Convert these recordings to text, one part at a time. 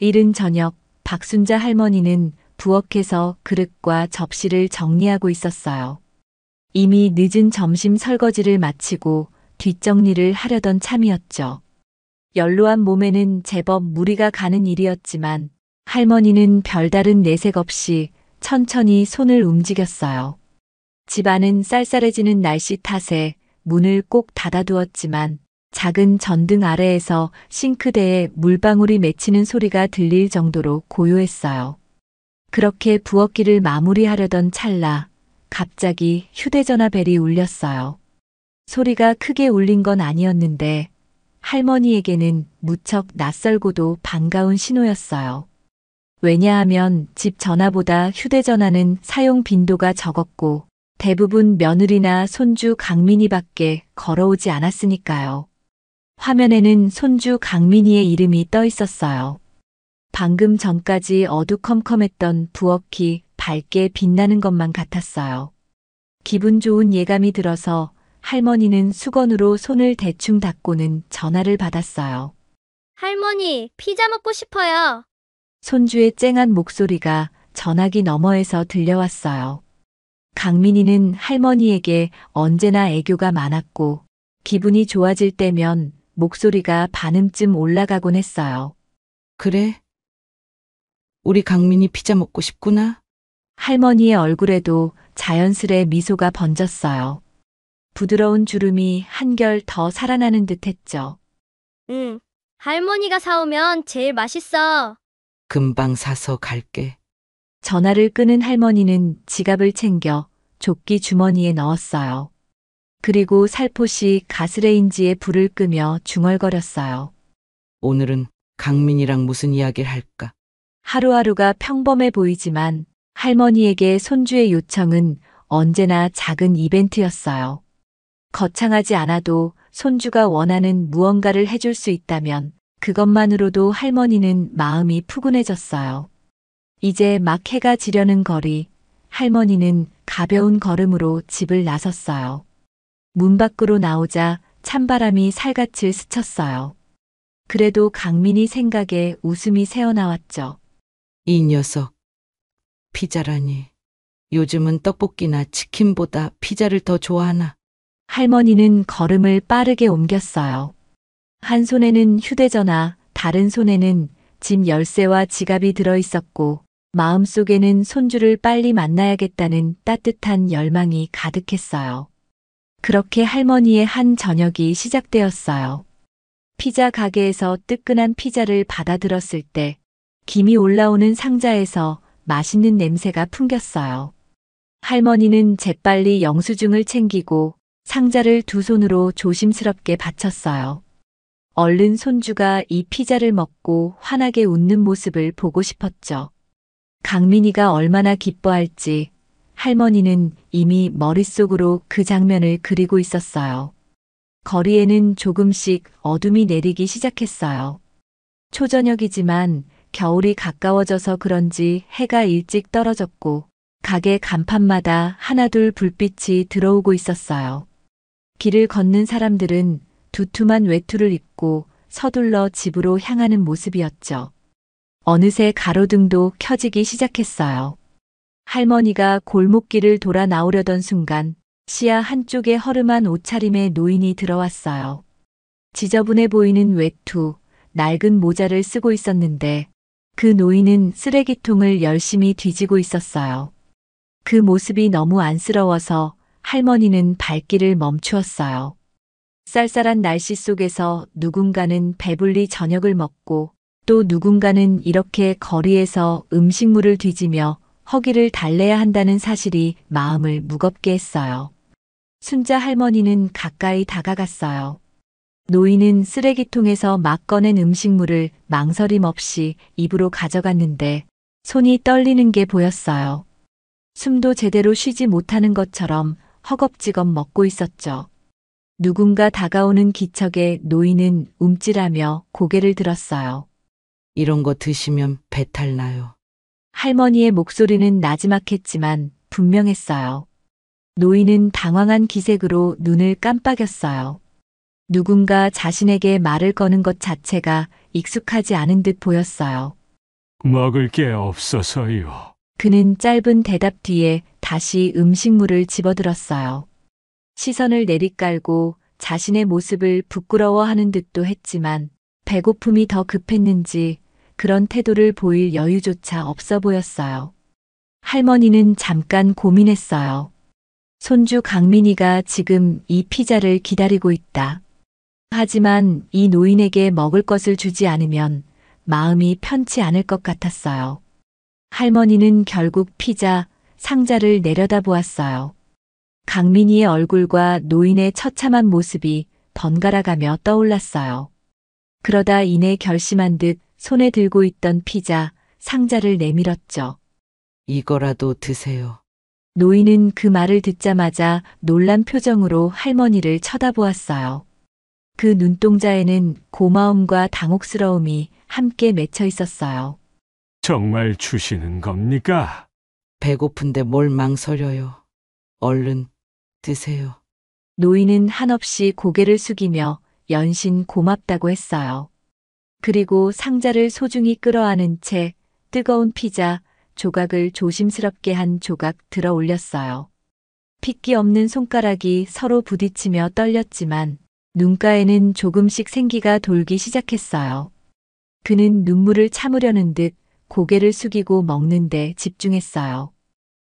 이른 저녁 박순자 할머니는 부엌에서 그릇과 접시를 정리하고 있었어요. 이미 늦은 점심 설거지를 마치고 뒷정리를 하려던 참이었죠. 연로한 몸에는 제법 무리가 가는 일이었지만 할머니는 별다른 내색 없이 천천히 손을 움직였어요. 집안은 쌀쌀해지는 날씨 탓에 문을 꼭 닫아두었지만 작은 전등 아래에서 싱크대에 물방울이 맺히는 소리가 들릴 정도로 고요했어요. 그렇게 부엌일을 마무리하려던 찰나 갑자기 휴대전화 벨이 울렸어요. 소리가 크게 울린 건 아니었는데 할머니에게는 무척 낯설고도 반가운 신호였어요. 왜냐하면 집 전화보다 휴대전화는 사용 빈도가 적었고 대부분 며느리나 손주 강민희밖에 걸어오지 않았으니까요. 화면에는 손주 강민희의 이름이 떠 있었어요. 방금 전까지 어두컴컴했던 부엌이 밝게 빛나는 것만 같았어요. 기분 좋은 예감이 들어서 할머니는 수건으로 손을 대충 닦고는 전화를 받았어요. 할머니, 피자 먹고 싶어요. 손주의 쨍한 목소리가 전화기 너머에서 들려왔어요. 강민희는 할머니에게 언제나 애교가 많았고 기분이 좋아질 때면 목소리가 반음쯤 올라가곤 했어요. 그래? 우리 강민이 피자 먹고 싶구나? 할머니의 얼굴에도 자연스레 미소가 번졌어요. 부드러운 주름이 한결 더 살아나는 듯 했죠. 응. 할머니가 사오면 제일 맛있어. 금방 사서 갈게. 전화를 끊은 할머니는 지갑을 챙겨 조끼 주머니에 넣었어요. 그리고 살포시 가스레인지에 불을 끄며 중얼거렸어요. 오늘은 강민이랑 무슨 이야기를 할까? 하루하루가 평범해 보이지만 할머니에게 손주의 요청은 언제나 작은 이벤트였어요. 거창하지 않아도 손주가 원하는 무언가를 해줄 수 있다면 그것만으로도 할머니는 마음이 푸근해졌어요. 이제 막 해가 지려는 거리, 할머니는 가벼운 걸음으로 집을 나섰어요. 문 밖으로 나오자 찬바람이 살갗을 스쳤어요. 그래도 강민희 생각에 웃음이 새어나왔죠. 이 녀석. 피자라니. 요즘은 떡볶이나 치킨보다 피자를 더 좋아하나? 할머니는 걸음을 빠르게 옮겼어요. 한 손에는 휴대전화, 다른 손에는 집 열쇠와 지갑이 들어 있었고 마음속에는 손주를 빨리 만나야겠다는 따뜻한 열망이 가득했어요. 그렇게 할머니의 한 저녁이 시작되었어요. 피자 가게에서 뜨끈한 피자를 받아들었을 때 김이 올라오는 상자에서 맛있는 냄새가 풍겼어요. 할머니는 재빨리 영수증을 챙기고 상자를 두 손으로 조심스럽게 받쳤어요. 얼른 손주가 이 피자를 먹고 환하게 웃는 모습을 보고 싶었죠. 강민이가 얼마나 기뻐할지 할머니는 이미 머릿속으로 그 장면을 그리고 있었어요. 거리에는 조금씩 어둠이 내리기 시작했어요. 초저녁이지만 겨울이 가까워져서 그런지 해가 일찍 떨어졌고 가게 간판마다 하나둘 불빛이 들어오고 있었어요. 길을 걷는 사람들은 두툼한 외투를 입고 서둘러 집으로 향하는 모습이었죠. 어느새 가로등도 켜지기 시작했어요. 할머니가 골목길을 돌아 나오려던 순간 시야 한쪽에 허름한 옷차림의 노인이 들어왔어요. 지저분해 보이는 외투, 낡은 모자를 쓰고 있었는데 그 노인은 쓰레기통을 열심히 뒤지고 있었어요. 그 모습이 너무 안쓰러워서 할머니는 발길을 멈추었어요. 쌀쌀한 날씨 속에서 누군가는 배불리 저녁을 먹고 또 누군가는 이렇게 거리에서 음식물을 뒤지며 허기를 달래야 한다는 사실이 마음을 무겁게 했어요. 순자 할머니는 가까이 다가갔어요. 노인은 쓰레기통에서 막 꺼낸 음식물을 망설임 없이 입으로 가져갔는데 손이 떨리는 게 보였어요. 숨도 제대로 쉬지 못하는 것처럼 허겁지겁 먹고 있었죠. 누군가 다가오는 기척에 노인은 움찔하며 고개를 들었어요. 이런 거 드시면 배탈 나요. 할머니의 목소리는 나지막했지만 분명했어요. 노인은 당황한 기색으로 눈을 깜빡였어요. 누군가 자신에게 말을 거는 것 자체가 익숙하지 않은 듯 보였어요. 먹을 게 없어서요. 그는 짧은 대답 뒤에 다시 음식물을 집어들었어요. 시선을 내리깔고 자신의 모습을 부끄러워하는 듯도 했지만 배고픔이 더 급했는지 그런 태도를 보일 여유조차 없어 보였어요. 할머니는 잠깐 고민했어요. 손주 강민이가 지금 이 피자를 기다리고 있다. 하지만 이 노인에게 먹을 것을 주지 않으면 마음이 편치 않을 것 같았어요. 할머니는 결국 피자 상자를 내려다보았어요. 강민이의 얼굴과 노인의 처참한 모습이 번갈아가며 떠올랐어요. 그러다 이내 결심한 듯 손에 들고 있던 피자 상자를 내밀었죠. 이거라도 드세요. 노인은 그 말을 듣자마자 놀란 표정으로 할머니를 쳐다보았어요. 그 눈동자에는 고마움과 당혹스러움이 함께 맺혀 있었어요. 정말 주시는 겁니까? 배고픈데 뭘 망설여요. 얼른 드세요. 노인은 한없이 고개를 숙이며 연신 고맙다고 했어요. 그리고 상자를 소중히 끌어안은 채 뜨거운 피자 조각을 조심스럽게 한 조각 들어 올렸어요. 핏기 없는 손가락이 서로 부딪히며 떨렸지만 눈가에는 조금씩 생기가 돌기 시작했어요. 그는 눈물을 참으려는 듯 고개를 숙이고 먹는데 집중했어요.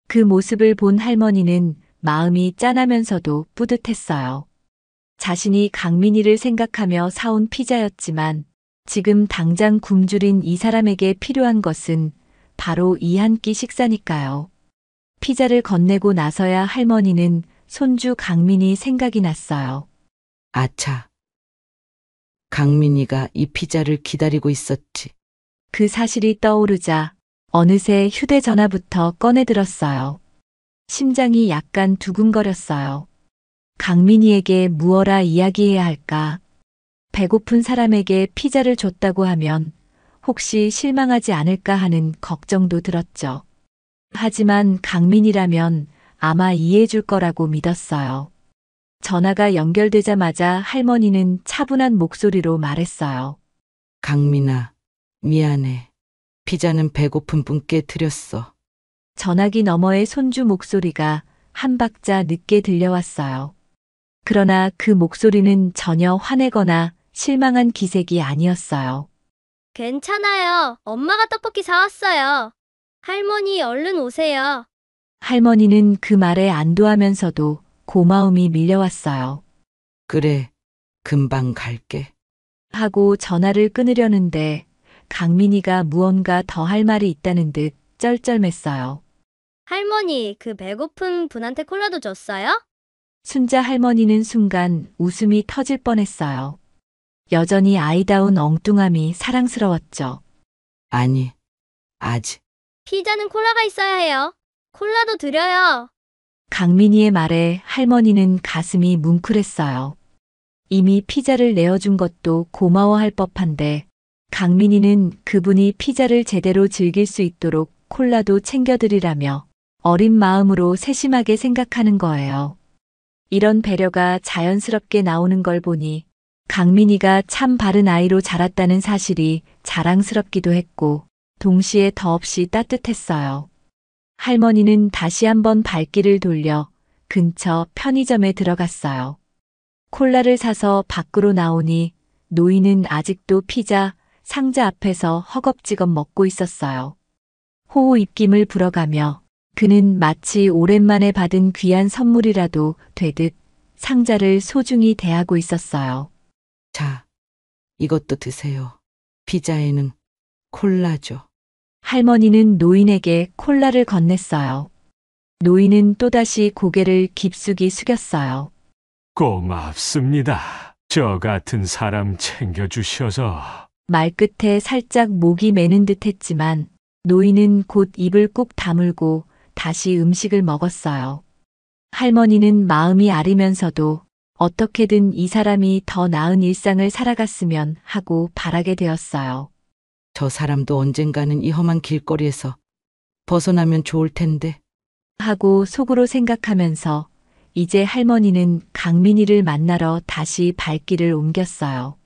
그 모습을 본 할머니는 마음이 짠하면서도 뿌듯했어요. 자신이 강민이를 생각하며 사온 피자였지만 지금 당장 굶주린 이 사람에게 필요한 것은 바로 이 한 끼 식사니까요. 피자를 건네고 나서야 할머니는 손주 강민이 생각이 났어요. 아차. 강민이가 이 피자를 기다리고 있었지. 그 사실이 떠오르자 어느새 휴대전화부터 꺼내들었어요. 심장이 약간 두근거렸어요. 강민이에게 무어라 이야기해야 할까? 배고픈 사람에게 피자를 줬다고 하면 혹시 실망하지 않을까 하는 걱정도 들었죠. 하지만 강민이라면 아마 이해해 줄 거라고 믿었어요. 전화가 연결되자마자 할머니는 차분한 목소리로 말했어요. 강민아, 미안해. 피자는 배고픈 분께 드렸어. 전화기 너머의 손주 목소리가 한 박자 늦게 들려왔어요. 그러나 그 목소리는 전혀 화내거나 실망한 기색이 아니었어요. 괜찮아요. 엄마가 떡볶이 사왔어요. 할머니 얼른 오세요. 할머니는 그 말에 안도하면서도 고마움이 밀려왔어요. 그래, 금방 갈게. 하고 전화를 끊으려는데 강민이가 무언가 더 할 말이 있다는 듯 쩔쩔맸어요. 할머니, 그 배고픈 분한테 콜라도 줬어요? 순자 할머니는 순간 웃음이 터질 뻔했어요. 여전히 아이다운 엉뚱함이 사랑스러웠죠. 아니, 아직. 피자는 콜라가 있어야 해요. 콜라도 드려요. 강민이의 말에 할머니는 가슴이 뭉클했어요. 이미 피자를 내어준 것도 고마워할 법한데 강민이는 그분이 피자를 제대로 즐길 수 있도록 콜라도 챙겨드리라며 어린 마음으로 세심하게 생각하는 거예요. 이런 배려가 자연스럽게 나오는 걸 보니 강민이가 참 바른 아이로 자랐다는 사실이 자랑스럽기도 했고 동시에 더없이 따뜻했어요. 할머니는 다시 한번 발길을 돌려 근처 편의점에 들어갔어요. 콜라를 사서 밖으로 나오니 노인은 아직도 피자 상자 앞에서 허겁지겁 먹고 있었어요. 호호 입김을 불어가며 그는 마치 오랜만에 받은 귀한 선물이라도 되듯 상자를 소중히 대하고 있었어요. 자, 이것도 드세요. 피자에는 콜라죠. 할머니는 노인에게 콜라를 건넸어요. 노인은 또다시 고개를 깊숙이 숙였어요. 고맙습니다. 저 같은 사람 챙겨주셔서. 말끝에 살짝 목이 메는 듯 했지만 노인은 곧 입을 꾹 다물고 다시 음식을 먹었어요. 할머니는 마음이 아리면서도 어떻게든 이 사람이 더 나은 일상을 살아갔으면 하고 바라게 되었어요. 저 사람도 언젠가는 이 험한 길거리에서 벗어나면 좋을 텐데. 하고 속으로 생각하면서 이제 할머니는 강민이를 만나러 다시 발길을 옮겼어요.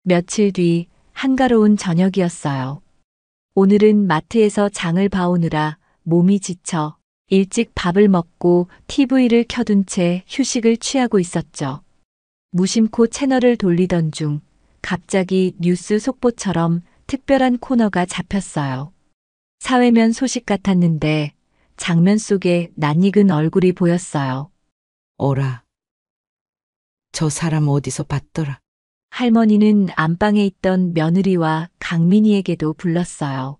며칠 뒤 한가로운 저녁이었어요. 오늘은 마트에서 장을 봐오느라 몸이 지쳐 일찍 밥을 먹고 TV를 켜둔 채 휴식을 취하고 있었죠. 무심코 채널을 돌리던 중 갑자기 뉴스 속보처럼 특별한 코너가 잡혔어요. 사회면 소식 같았는데 장면 속에 낯익은 얼굴이 보였어요. 어라. 저 사람 어디서 봤더라. 할머니는 안방에 있던 며느리와 강민희에게도 불렀어요.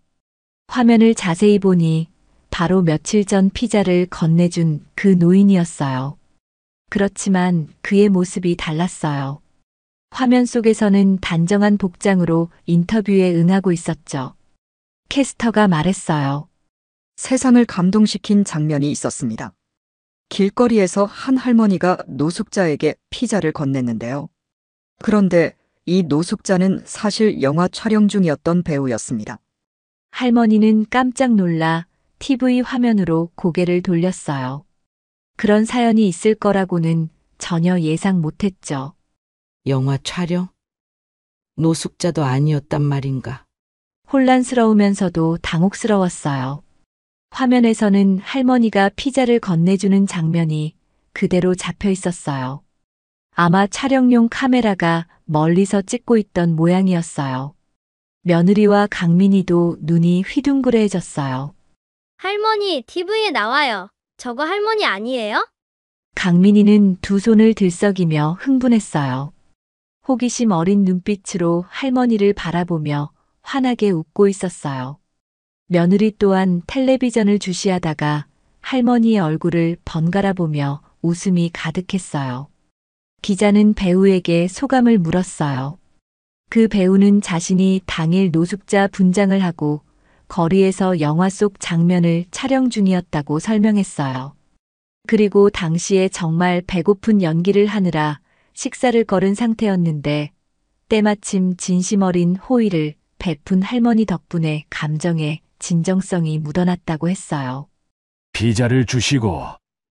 화면을 자세히 보니 바로 며칠 전 피자를 건네준 그 노인이었어요. 그렇지만 그의 모습이 달랐어요. 화면 속에서는 단정한 복장으로 인터뷰에 응하고 있었죠. 캐스터가 말했어요. 세상을 감동시킨 장면이 있었습니다. 길거리에서 한 할머니가 노숙자에게 피자를 건넸는데요. 그런데 이 노숙자는 사실 영화 촬영 중이었던 배우였습니다. 할머니는 깜짝 놀라 TV 화면으로 고개를 돌렸어요. 그런 사연이 있을 거라고는 전혀 예상 못했죠. 영화 촬영? 노숙자도 아니었단 말인가. 혼란스러우면서도 당혹스러웠어요. 화면에서는 할머니가 피자를 건네주는 장면이 그대로 잡혀 있었어요. 아마 촬영용 카메라가 멀리서 찍고 있던 모양이었어요. 며느리와 강민희도 눈이 휘둥그레해졌어요. 할머니, TV에 나와요. 저거 할머니 아니에요? 강민희는 두 손을 들썩이며 흥분했어요. 호기심 어린 눈빛으로 할머니를 바라보며 환하게 웃고 있었어요. 며느리 또한 텔레비전을 주시하다가 할머니의 얼굴을 번갈아 보며 웃음이 가득했어요. 기자는 배우에게 소감을 물었어요. 그 배우는 자신이 당일 노숙자 분장을 하고 거리에서 영화 속 장면을 촬영 중이었다고 설명했어요. 그리고 당시에 정말 배고픈 연기를 하느라 식사를 거른 상태였는데 때마침 진심 어린 호의를 베푼 할머니 덕분에 감정에 진정성이 묻어났다고 했어요. 피자를 주시고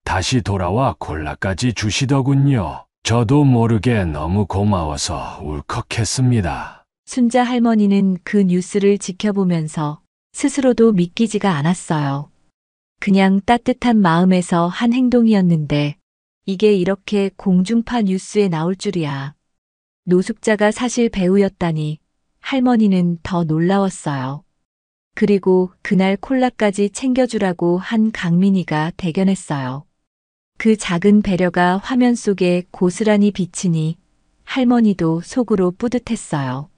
다시 돌아와 콜라까지 주시더군요. 저도 모르게 너무 고마워서 울컥했습니다. 순자 할머니는 그 뉴스를 지켜보면서 스스로도 믿기지가 않았어요. 그냥 따뜻한 마음에서 한 행동이었는데 이게 이렇게 공중파 뉴스에 나올 줄이야. 노숙자가 사실 배우였다니 할머니는 더 놀라웠어요. 그리고 그날 콜라까지 챙겨주라고 한 강민희가 대견했어요. 그 작은 배려가 화면 속에 고스란히 비치니 할머니도 속으로 뿌듯했어요.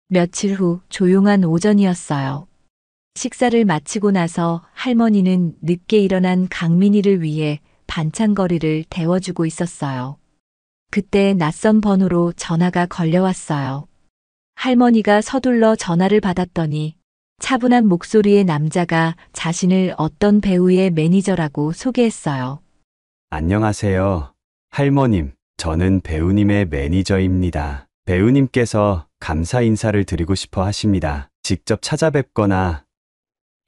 며칠 후 조용한 오전이었어요. 식사를 마치고 나서 할머니는 늦게 일어난 강민희를 위해 반찬거리를 데워주고 있었어요. 그때 낯선 번호로 전화가 걸려왔어요. 할머니가 서둘러 전화를 받았더니 차분한 목소리의 남자가 자신을 어떤 배우의 매니저라고 소개했어요. 안녕하세요. 할머님, 저는 배우님의 매니저입니다. 배우님께서 감사 인사를 드리고 싶어 하십니다. 직접 찾아뵙거나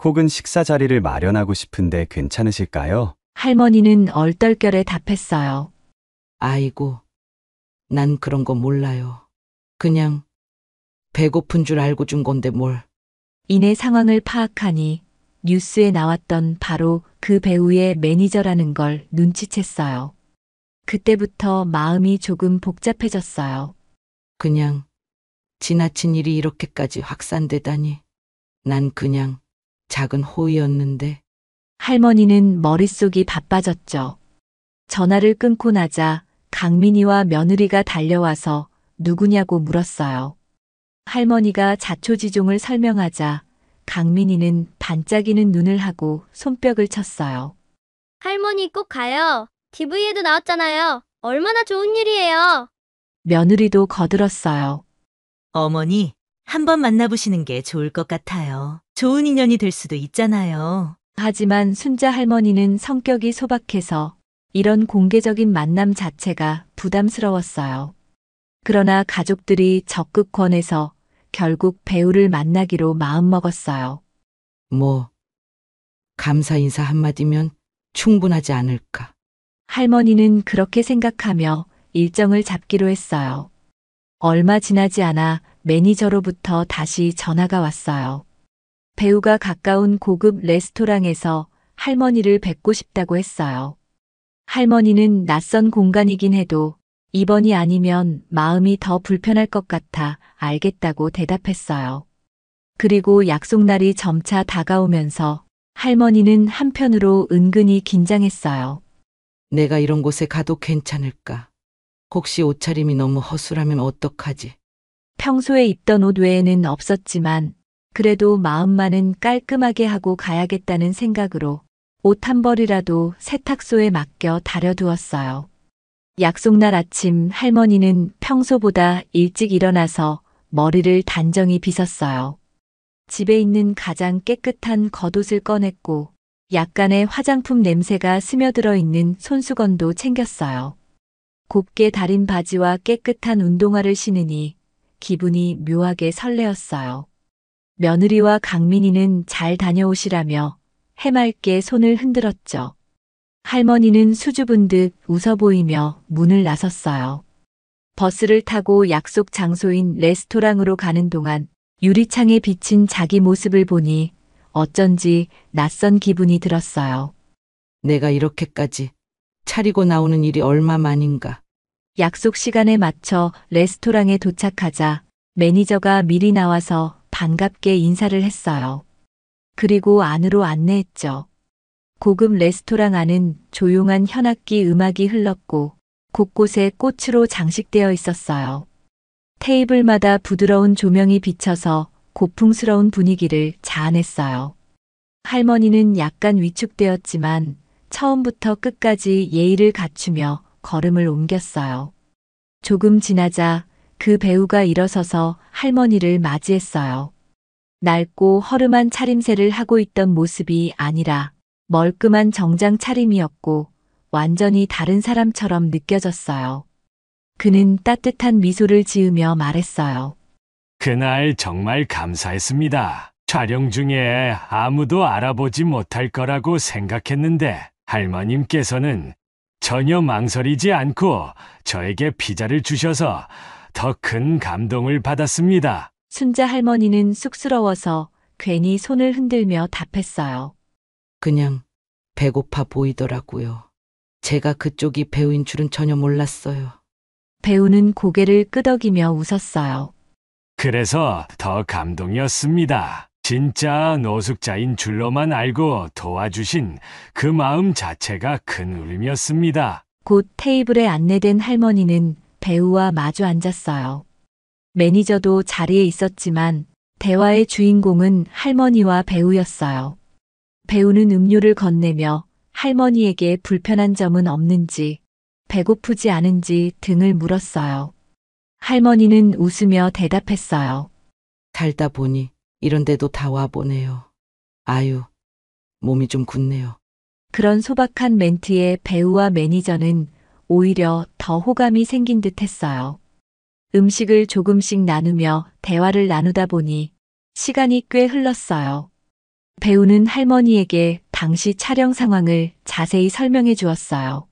혹은 식사 자리를 마련하고 싶은데 괜찮으실까요? 할머니는 얼떨결에 답했어요. 아이고, 난 그런 거 몰라요. 그냥 배고픈 줄 알고 준 건데 뭘. 이내 상황을 파악하니 뉴스에 나왔던 바로 그 배우의 매니저라는 걸 눈치챘어요. 그때부터 마음이 조금 복잡해졌어요. 그냥 지나친 일이 이렇게까지 확산되다니. 난 그냥 작은 호의였는데. 할머니는 머릿속이 바빠졌죠. 전화를 끊고 나자 강민희와 며느리가 달려와서 누구냐고 물었어요. 할머니가 자초지종을 설명하자 강민희는 반짝이는 눈을 하고 손뼉을 쳤어요. 할머니 꼭 가요. TV에도 나왔잖아요. 얼마나 좋은 일이에요. 며느리도 거들었어요. 어머니, 한번 만나보시는 게 좋을 것 같아요. 좋은 인연이 될 수도 있잖아요. 하지만 순자 할머니는 성격이 소박해서 이런 공개적인 만남 자체가 부담스러웠어요. 그러나 가족들이 적극 권해서 결국 배우를 만나기로 마음먹었어요. 뭐, 감사 인사 한마디면 충분하지 않을까. 할머니는 그렇게 생각하며 일정을 잡기로 했어요. 얼마 지나지 않아 매니저로부터 다시 전화가 왔어요. 배우가 가까운 고급 레스토랑에서 할머니를 뵙고 싶다고 했어요. 할머니는 낯선 공간이긴 해도 이번이 아니면 마음이 더 불편할 것 같아 알겠다고 대답했어요. 그리고 약속날이 점차 다가오면서 할머니는 한편으로 은근히 긴장했어요. 내가 이런 곳에 가도 괜찮을까? 혹시 옷차림이 너무 허술하면 어떡하지? 평소에 입던 옷 외에는 없었지만 그래도 마음만은 깔끔하게 하고 가야겠다는 생각으로 옷 한 벌이라도 세탁소에 맡겨 다려두었어요. 약속날 아침 할머니는 평소보다 일찍 일어나서 머리를 단정히 빗었어요. 집에 있는 가장 깨끗한 겉옷을 꺼냈고 약간의 화장품 냄새가 스며들어 있는 손수건도 챙겼어요. 곱게 다린 바지와 깨끗한 운동화를 신으니 기분이 묘하게 설레었어요. 며느리와 강민이는 잘 다녀오시라며 해맑게 손을 흔들었죠. 할머니는 수줍은 듯 웃어 보이며 문을 나섰어요. 버스를 타고 약속 장소인 레스토랑으로 가는 동안 유리창에 비친 자기 모습을 보니 어쩐지 낯선 기분이 들었어요. 내가 이렇게까지 차리고 나오는 일이 얼마만인가. 약속 시간에 맞춰 레스토랑에 도착하자 매니저가 미리 나와서 반갑게 인사를 했어요. 그리고 안으로 안내했죠. 고급 레스토랑 안은 조용한 현악기 음악이 흘렀고 곳곳에 꽃으로 장식되어 있었어요. 테이블마다 부드러운 조명이 비쳐서 고풍스러운 분위기를 자아냈어요. 할머니는 약간 위축되었지만 처음부터 끝까지 예의를 갖추며 걸음을 옮겼어요. 조금 지나자 그 배우가 일어서서 할머니를 맞이했어요. 낡고 허름한 차림새를 하고 있던 모습이 아니라 멀끔한 정장 차림이었고 완전히 다른 사람처럼 느껴졌어요. 그는 따뜻한 미소를 지으며 말했어요. 그날 정말 감사했습니다. 촬영 중에 아무도 알아보지 못할 거라고 생각했는데 할머님께서는 전혀 망설이지 않고 저에게 피자를 주셔서 더 큰 감동을 받았습니다. 순자 할머니는 쑥스러워서 괜히 손을 흔들며 답했어요. 그냥 배고파 보이더라고요. 제가 그쪽이 배우인 줄은 전혀 몰랐어요. 배우는 고개를 끄덕이며 웃었어요. 그래서 더 감동이었습니다. 진짜 노숙자인 줄로만 알고 도와주신 그 마음 자체가 큰 울림이었습니다. 곧 테이블에 안내된 할머니는 배우와 마주 앉았어요. 매니저도 자리에 있었지만 대화의 주인공은 할머니와 배우였어요. 배우는 음료를 건네며 할머니에게 불편한 점은 없는지, 배고프지 않은지 등을 물었어요. 할머니는 웃으며 대답했어요. 살다 보니 이런 데도 다 와보네요. 아유, 몸이 좀 굳네요. 그런 소박한 멘트에 배우와 매니저는 오히려 더 호감이 생긴 듯 했어요. 음식을 조금씩 나누며 대화를 나누다 보니 시간이 꽤 흘렀어요. 배우는 할머니에게 당시 촬영 상황을 자세히 설명해 주었어요.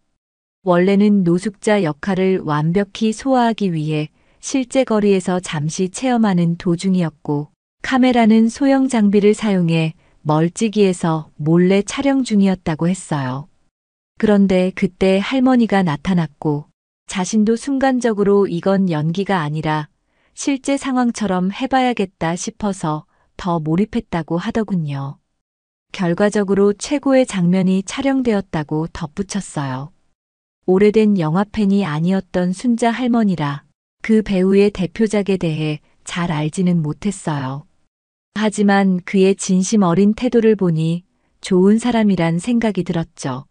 원래는 노숙자 역할을 완벽히 소화하기 위해 실제 거리에서 잠시 체험하는 도중이었고, 카메라는 소형 장비를 사용해 멀찍이에서 몰래 촬영 중이었다고 했어요. 그런데 그때 할머니가 나타났고, 자신도 순간적으로 이건 연기가 아니라 실제 상황처럼 해봐야겠다 싶어서 더 몰입했다고 하더군요. 결과적으로 최고의 장면이 촬영되었다고 덧붙였어요. 오래된 영화팬이 아니었던 순자 할머니라 그 배우의 대표작에 대해 잘 알지는 못했어요. 하지만 그의 진심 어린 태도를 보니 좋은 사람이란 생각이 들었죠.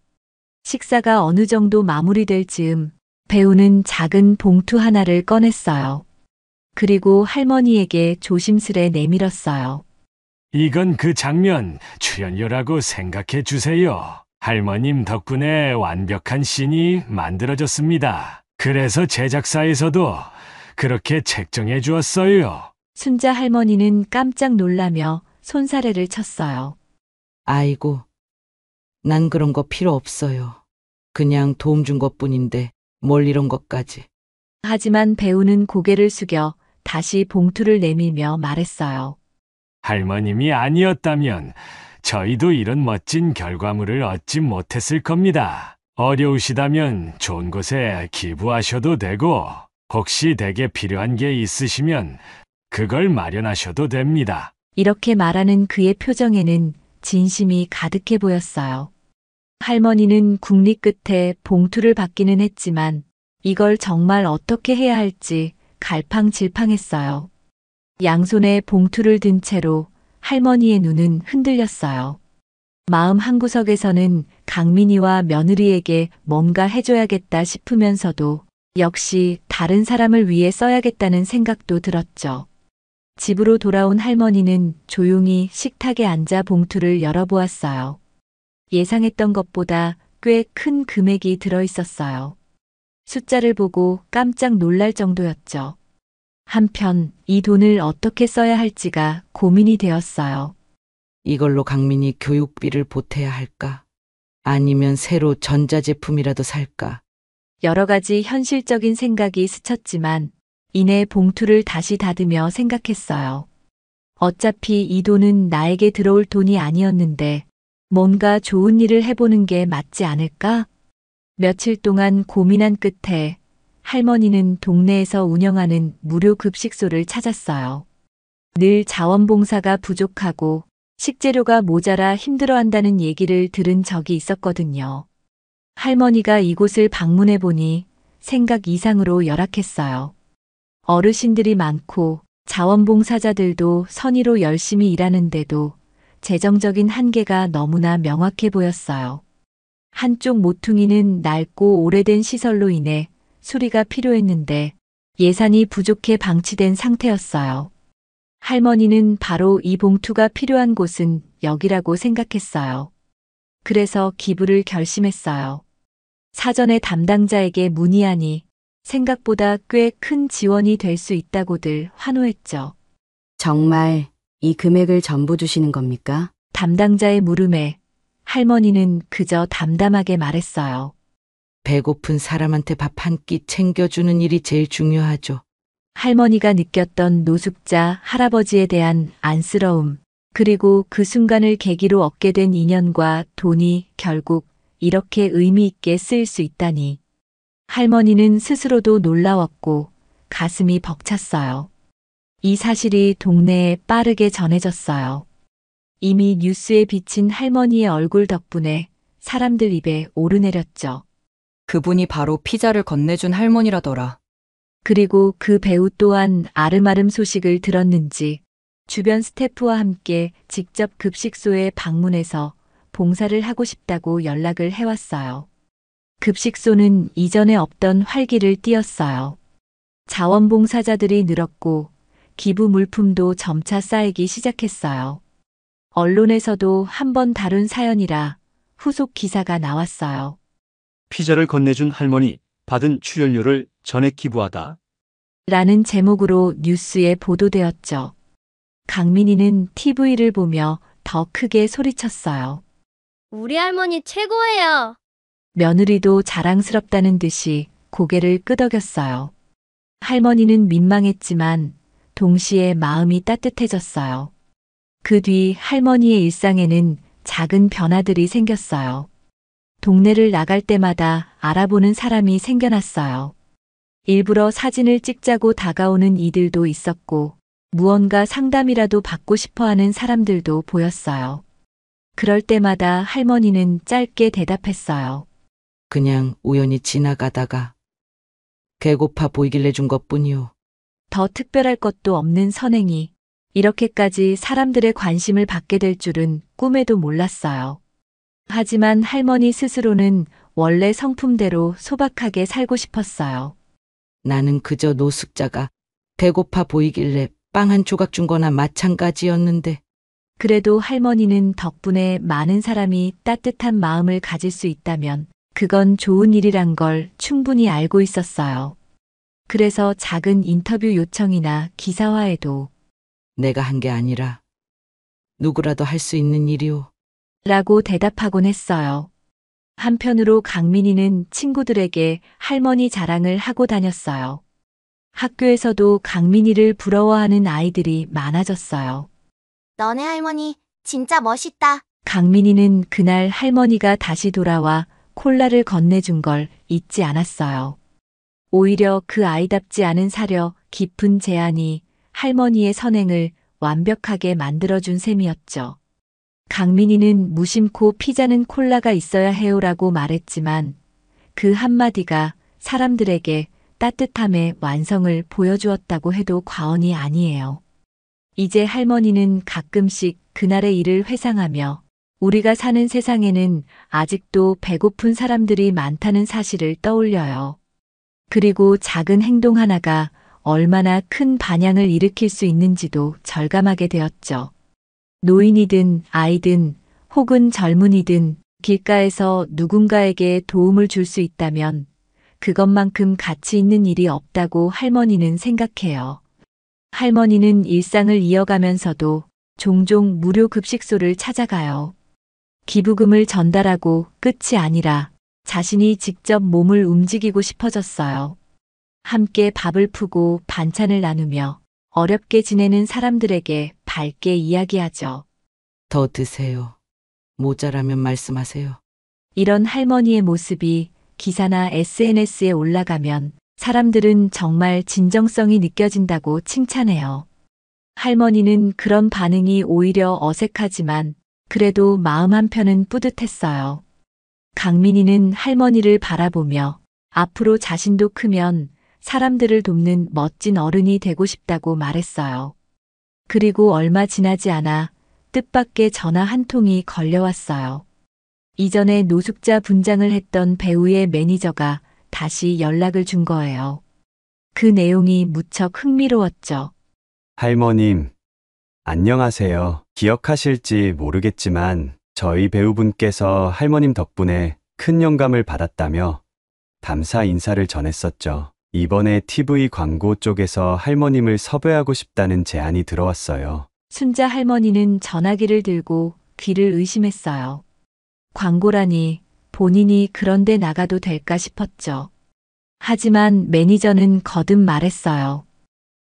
식사가 어느 정도 마무리될 즈음 배우는 작은 봉투 하나를 꺼냈어요. 그리고 할머니에게 조심스레 내밀었어요. 이건 그 장면 출연료라고 생각해 주세요. 할머님 덕분에 완벽한 씬이 만들어졌습니다. 그래서 제작사에서도 그렇게 책정해 주었어요. 순자 할머니는 깜짝 놀라며 손사래를 쳤어요. 아이고, 난 그런 거 필요 없어요. 그냥 도움 준 것뿐인데 뭘 이런 것까지. 하지만 배우는 고개를 숙여 다시 봉투를 내밀며 말했어요. 할머님이 아니었다면 저희도 이런 멋진 결과물을 얻지 못했을 겁니다. 어려우시다면 좋은 곳에 기부하셔도 되고, 혹시 댁에 필요한 게 있으시면 그걸 마련하셔도 됩니다. 이렇게 말하는 그의 표정에는 진심이 가득해 보였어요. 할머니는 국리 끝에 봉투를 받기는 했지만 이걸 정말 어떻게 해야 할지 갈팡질팡했어요. 양손에 봉투를 든 채로 할머니의 눈은 흔들렸어요. 마음 한구석에서는 강민이와 며느리에게 뭔가 해줘야겠다 싶으면서도 역시 다른 사람을 위해 써야겠다는 생각도 들었죠. 집으로 돌아온 할머니는 조용히 식탁에 앉아 봉투를 열어보았어요. 예상했던 것보다 꽤 큰 금액이 들어있었어요. 숫자를 보고 깜짝 놀랄 정도였죠. 한편 이 돈을 어떻게 써야 할지가 고민이 되었어요. 이걸로 강민이 교육비를 보태야 할까? 아니면 새로 전자제품이라도 살까? 여러 가지 현실적인 생각이 스쳤지만 이내 봉투를 다시 닫으며 생각했어요. 어차피 이 돈은 나에게 들어올 돈이 아니었는데 뭔가 좋은 일을 해보는 게 맞지 않을까? 며칠 동안 고민한 끝에 할머니는 동네에서 운영하는 무료 급식소를 찾았어요. 늘 자원봉사가 부족하고 식재료가 모자라 힘들어한다는 얘기를 들은 적이 있었거든요. 할머니가 이곳을 방문해 보니 생각 이상으로 열악했어요. 어르신들이 많고 자원봉사자들도 선의로 열심히 일하는데도 재정적인 한계가 너무나 명확해 보였어요. 한쪽 모퉁이는 낡고 오래된 시설로 인해 수리가 필요했는데 예산이 부족해 방치된 상태였어요. 할머니는 바로 이 봉투가 필요한 곳은 여기라고 생각했어요. 그래서 기부를 결심했어요. 사전에 담당자에게 문의하니 생각보다 꽤 큰 지원이 될 수 있다고들 환호했죠. 정말 이 금액을 전부 주시는 겁니까? 담당자의 물음에 할머니는 그저 담담하게 말했어요. 배고픈 사람한테 밥 한 끼 챙겨주는 일이 제일 중요하죠. 할머니가 느꼈던 노숙자 할아버지에 대한 안쓰러움, 그리고 그 순간을 계기로 얻게 된 인연과 돈이 결국 이렇게 의미 있게 쓰일 수 있다니. 할머니는 스스로도 놀라웠고 가슴이 벅찼어요. 이 사실이 동네에 빠르게 전해졌어요. 이미 뉴스에 비친 할머니의 얼굴 덕분에 사람들 입에 오르내렸죠. 그분이 바로 피자를 건네준 할머니라더라. 그리고 그 배우 또한 아름아름 소식을 들었는지 주변 스태프와 함께 직접 급식소에 방문해서 봉사를 하고 싶다고 연락을 해왔어요. 급식소는 이전에 없던 활기를 띠었어요. 자원봉사자들이 늘었고 기부 물품도 점차 쌓이기 시작했어요. 언론에서도 한번 다룬 사연이라 후속 기사가 나왔어요. 피자를 건네준 할머니, 받은 출연료를 전액 기부하다. 라는 제목으로 뉴스에 보도되었죠. 강민이는 TV를 보며 더 크게 소리쳤어요. 우리 할머니 최고예요. 며느리도 자랑스럽다는 듯이 고개를 끄덕였어요. 할머니는 민망했지만 동시에 마음이 따뜻해졌어요. 그 뒤 할머니의 일상에는 작은 변화들이 생겼어요. 동네를 나갈 때마다 알아보는 사람이 생겨났어요. 일부러 사진을 찍자고 다가오는 이들도 있었고 무언가 상담이라도 받고 싶어하는 사람들도 보였어요. 그럴 때마다 할머니는 짧게 대답했어요. 그냥 우연히 지나가다가 배고파 보이길래 준 것뿐이요. 더 특별할 것도 없는 선행이 이렇게까지 사람들의 관심을 받게 될 줄은 꿈에도 몰랐어요. 하지만 할머니 스스로는 원래 성품대로 소박하게 살고 싶었어요. 나는 그저 노숙자가 배고파 보이길래 빵 한 조각 준 거나 마찬가지였는데. 그래도 할머니는 덕분에 많은 사람이 따뜻한 마음을 가질 수 있다면 그건 좋은 일이란 걸 충분히 알고 있었어요. 그래서 작은 인터뷰 요청이나 기사화에도 내가 한 게 아니라 누구라도 할 수 있는 일이오. 라고 대답하곤 했어요. 한편으로 강민이는 친구들에게 할머니 자랑을 하고 다녔어요. 학교에서도 강민이를 부러워하는 아이들이 많아졌어요. 너네 할머니 진짜 멋있다. 강민이는 그날 할머니가 다시 돌아와 콜라를 건네준 걸 잊지 않았어요. 오히려 그 아이답지 않은 사려 깊은 제안이 할머니의 선행을 완벽하게 만들어준 셈이었죠. 강민이는 무심코 피자는 콜라가 있어야 해요라고 말했지만 그 한마디가 사람들에게 따뜻함의 완성을 보여주었다고 해도 과언이 아니에요. 이제 할머니는 가끔씩 그날의 일을 회상하며 우리가 사는 세상에는 아직도 배고픈 사람들이 많다는 사실을 떠올려요. 그리고 작은 행동 하나가 얼마나 큰 반향을 일으킬 수 있는지도 절감하게 되었죠. 노인이든 아이든 혹은 젊은이든 길가에서 누군가에게 도움을 줄 수 있다면 그것만큼 가치 있는 일이 없다고 할머니는 생각해요. 할머니는 일상을 이어가면서도 종종 무료 급식소를 찾아가요. 기부금을 전달하고 끝이 아니라 자신이 직접 몸을 움직이고 싶어졌어요. 함께 밥을 푸고 반찬을 나누며 어렵게 지내는 사람들에게 밝게 이야기하죠. 더 드세요. 모자라면 말씀하세요. 이런 할머니의 모습이 기사나 SNS에 올라가면 사람들은 정말 진정성이 느껴진다고 칭찬해요. 할머니는 그런 반응이 오히려 어색하지만 그래도 마음 한편은 뿌듯했어요. 강민이는 할머니를 바라보며 앞으로 자신도 크면 사람들을 돕는 멋진 어른이 되고 싶다고 말했어요. 그리고 얼마 지나지 않아 뜻밖의 전화 한 통이 걸려왔어요. 이전에 노숙자 분장을 했던 배우의 매니저가 다시 연락을 준 거예요. 그 내용이 무척 흥미로웠죠. 할머님, 안녕하세요. 기억하실지 모르겠지만 저희 배우분께서 할머님 덕분에 큰 영감을 받았다며 감사 인사를 전했었죠. 이번에 TV 광고 쪽에서 할머님을 섭외하고 싶다는 제안이 들어왔어요. 순자 할머니는 전화기를 들고 귀를 의심했어요. 광고라니 본인이 그런데 나가도 될까 싶었죠. 하지만 매니저는 거듭 말했어요.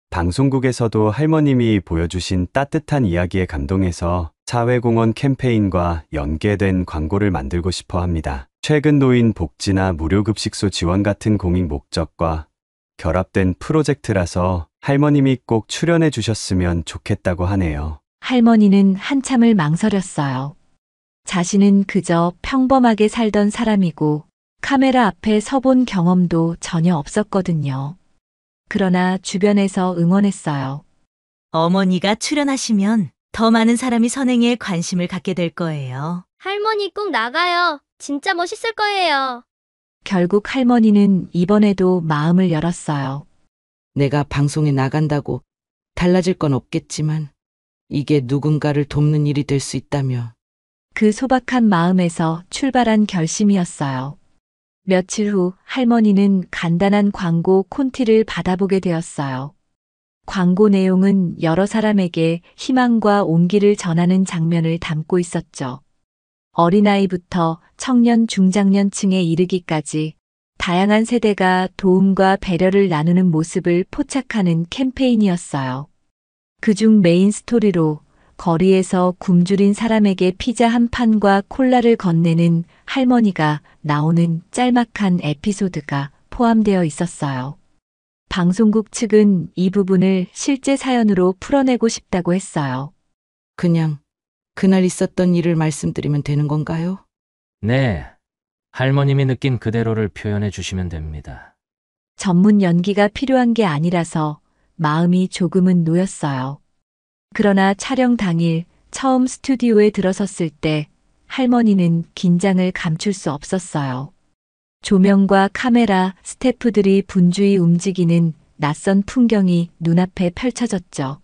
방송국에서도 할머님이 보여주신 따뜻한 이야기에 감동해서 사회공헌 캠페인과 연계된 광고를 만들고 싶어 합니다. 최근 노인 복지나 무료급식소 지원 같은 공익 목적과 결합된 프로젝트라서 할머님이 꼭 출연해 주셨으면 좋겠다고 하네요. 할머니는 한참을 망설였어요. 자신은 그저 평범하게 살던 사람이고 카메라 앞에 서본 경험도 전혀 없었거든요. 그러나 주변에서 응원했어요. 어머니가 출연하시면 더 많은 사람이 선행에 관심을 갖게 될 거예요. 할머니 꼭 나가요. 진짜 멋있을 거예요. 결국 할머니는 이번에도 마음을 열었어요. 내가 방송에 나간다고 달라질 건 없겠지만 이게 누군가를 돕는 일이 될 수 있다면 그 소박한 마음에서 출발한 결심이었어요. 며칠 후 할머니는 간단한 광고 콘티를 받아보게 되었어요. 광고 내용은 여러 사람에게 희망과 온기를 전하는 장면을 담고 있었죠. 어린아이부터 청년 중장년층에 이르기까지 다양한 세대가 도움과 배려를 나누는 모습을 포착하는 캠페인이었어요. 그중 메인 스토리로 거리에서 굶주린 사람에게 피자 한 판과 콜라를 건네는 할머니가 나오는 짤막한 에피소드가 포함되어 있었어요. 방송국 측은 이 부분을 실제 사연으로 풀어내고 싶다고 했어요. 그냥 그날 있었던 일을 말씀드리면 되는 건가요? 네. 할머님이 느낀 그대로를 표현해 주시면 됩니다. 전문 연기가 필요한 게 아니라서 마음이 조금은 놓였어요. 그러나 촬영 당일 처음 스튜디오에 들어섰을 때 할머니는 긴장을 감출 수 없었어요. 조명과 카메라, 스태프들이 분주히 움직이는 낯선 풍경이 눈앞에 펼쳐졌죠.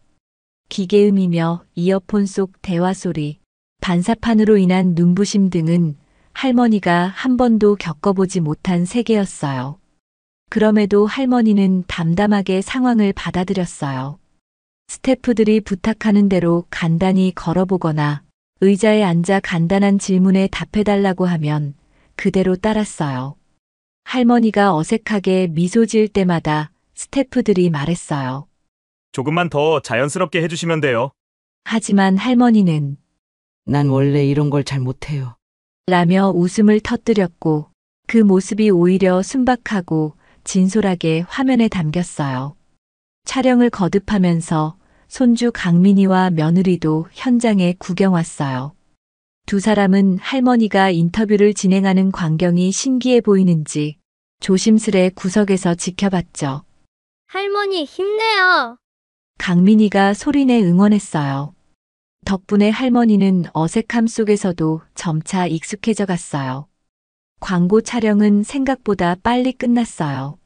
기계음이며 이어폰 속 대화 소리, 반사판으로 인한 눈부심 등은 할머니가 한 번도 겪어보지 못한 세계였어요. 그럼에도 할머니는 담담하게 상황을 받아들였어요. 스태프들이 부탁하는 대로 간단히 걸어보거나 의자에 앉아 간단한 질문에 답해달라고 하면 그대로 따랐어요. 할머니가 어색하게 미소 지을 때마다 스태프들이 말했어요. 조금만 더 자연스럽게 해주시면 돼요. 하지만 할머니는 난 원래 이런 걸 잘 못해요. 라며 웃음을 터뜨렸고 그 모습이 오히려 순박하고 진솔하게 화면에 담겼어요. 촬영을 거듭하면서 손주 강민이와 며느리도 현장에 구경 왔어요. 두 사람은 할머니가 인터뷰를 진행하는 광경이 신기해 보이는지 조심스레 구석에서 지켜봤죠. 할머니 힘내요. 강민이가 소리내 응원했어요. 덕분에 할머니는 어색함 속에서도 점차 익숙해져 갔어요. 광고 촬영은 생각보다 빨리 끝났어요.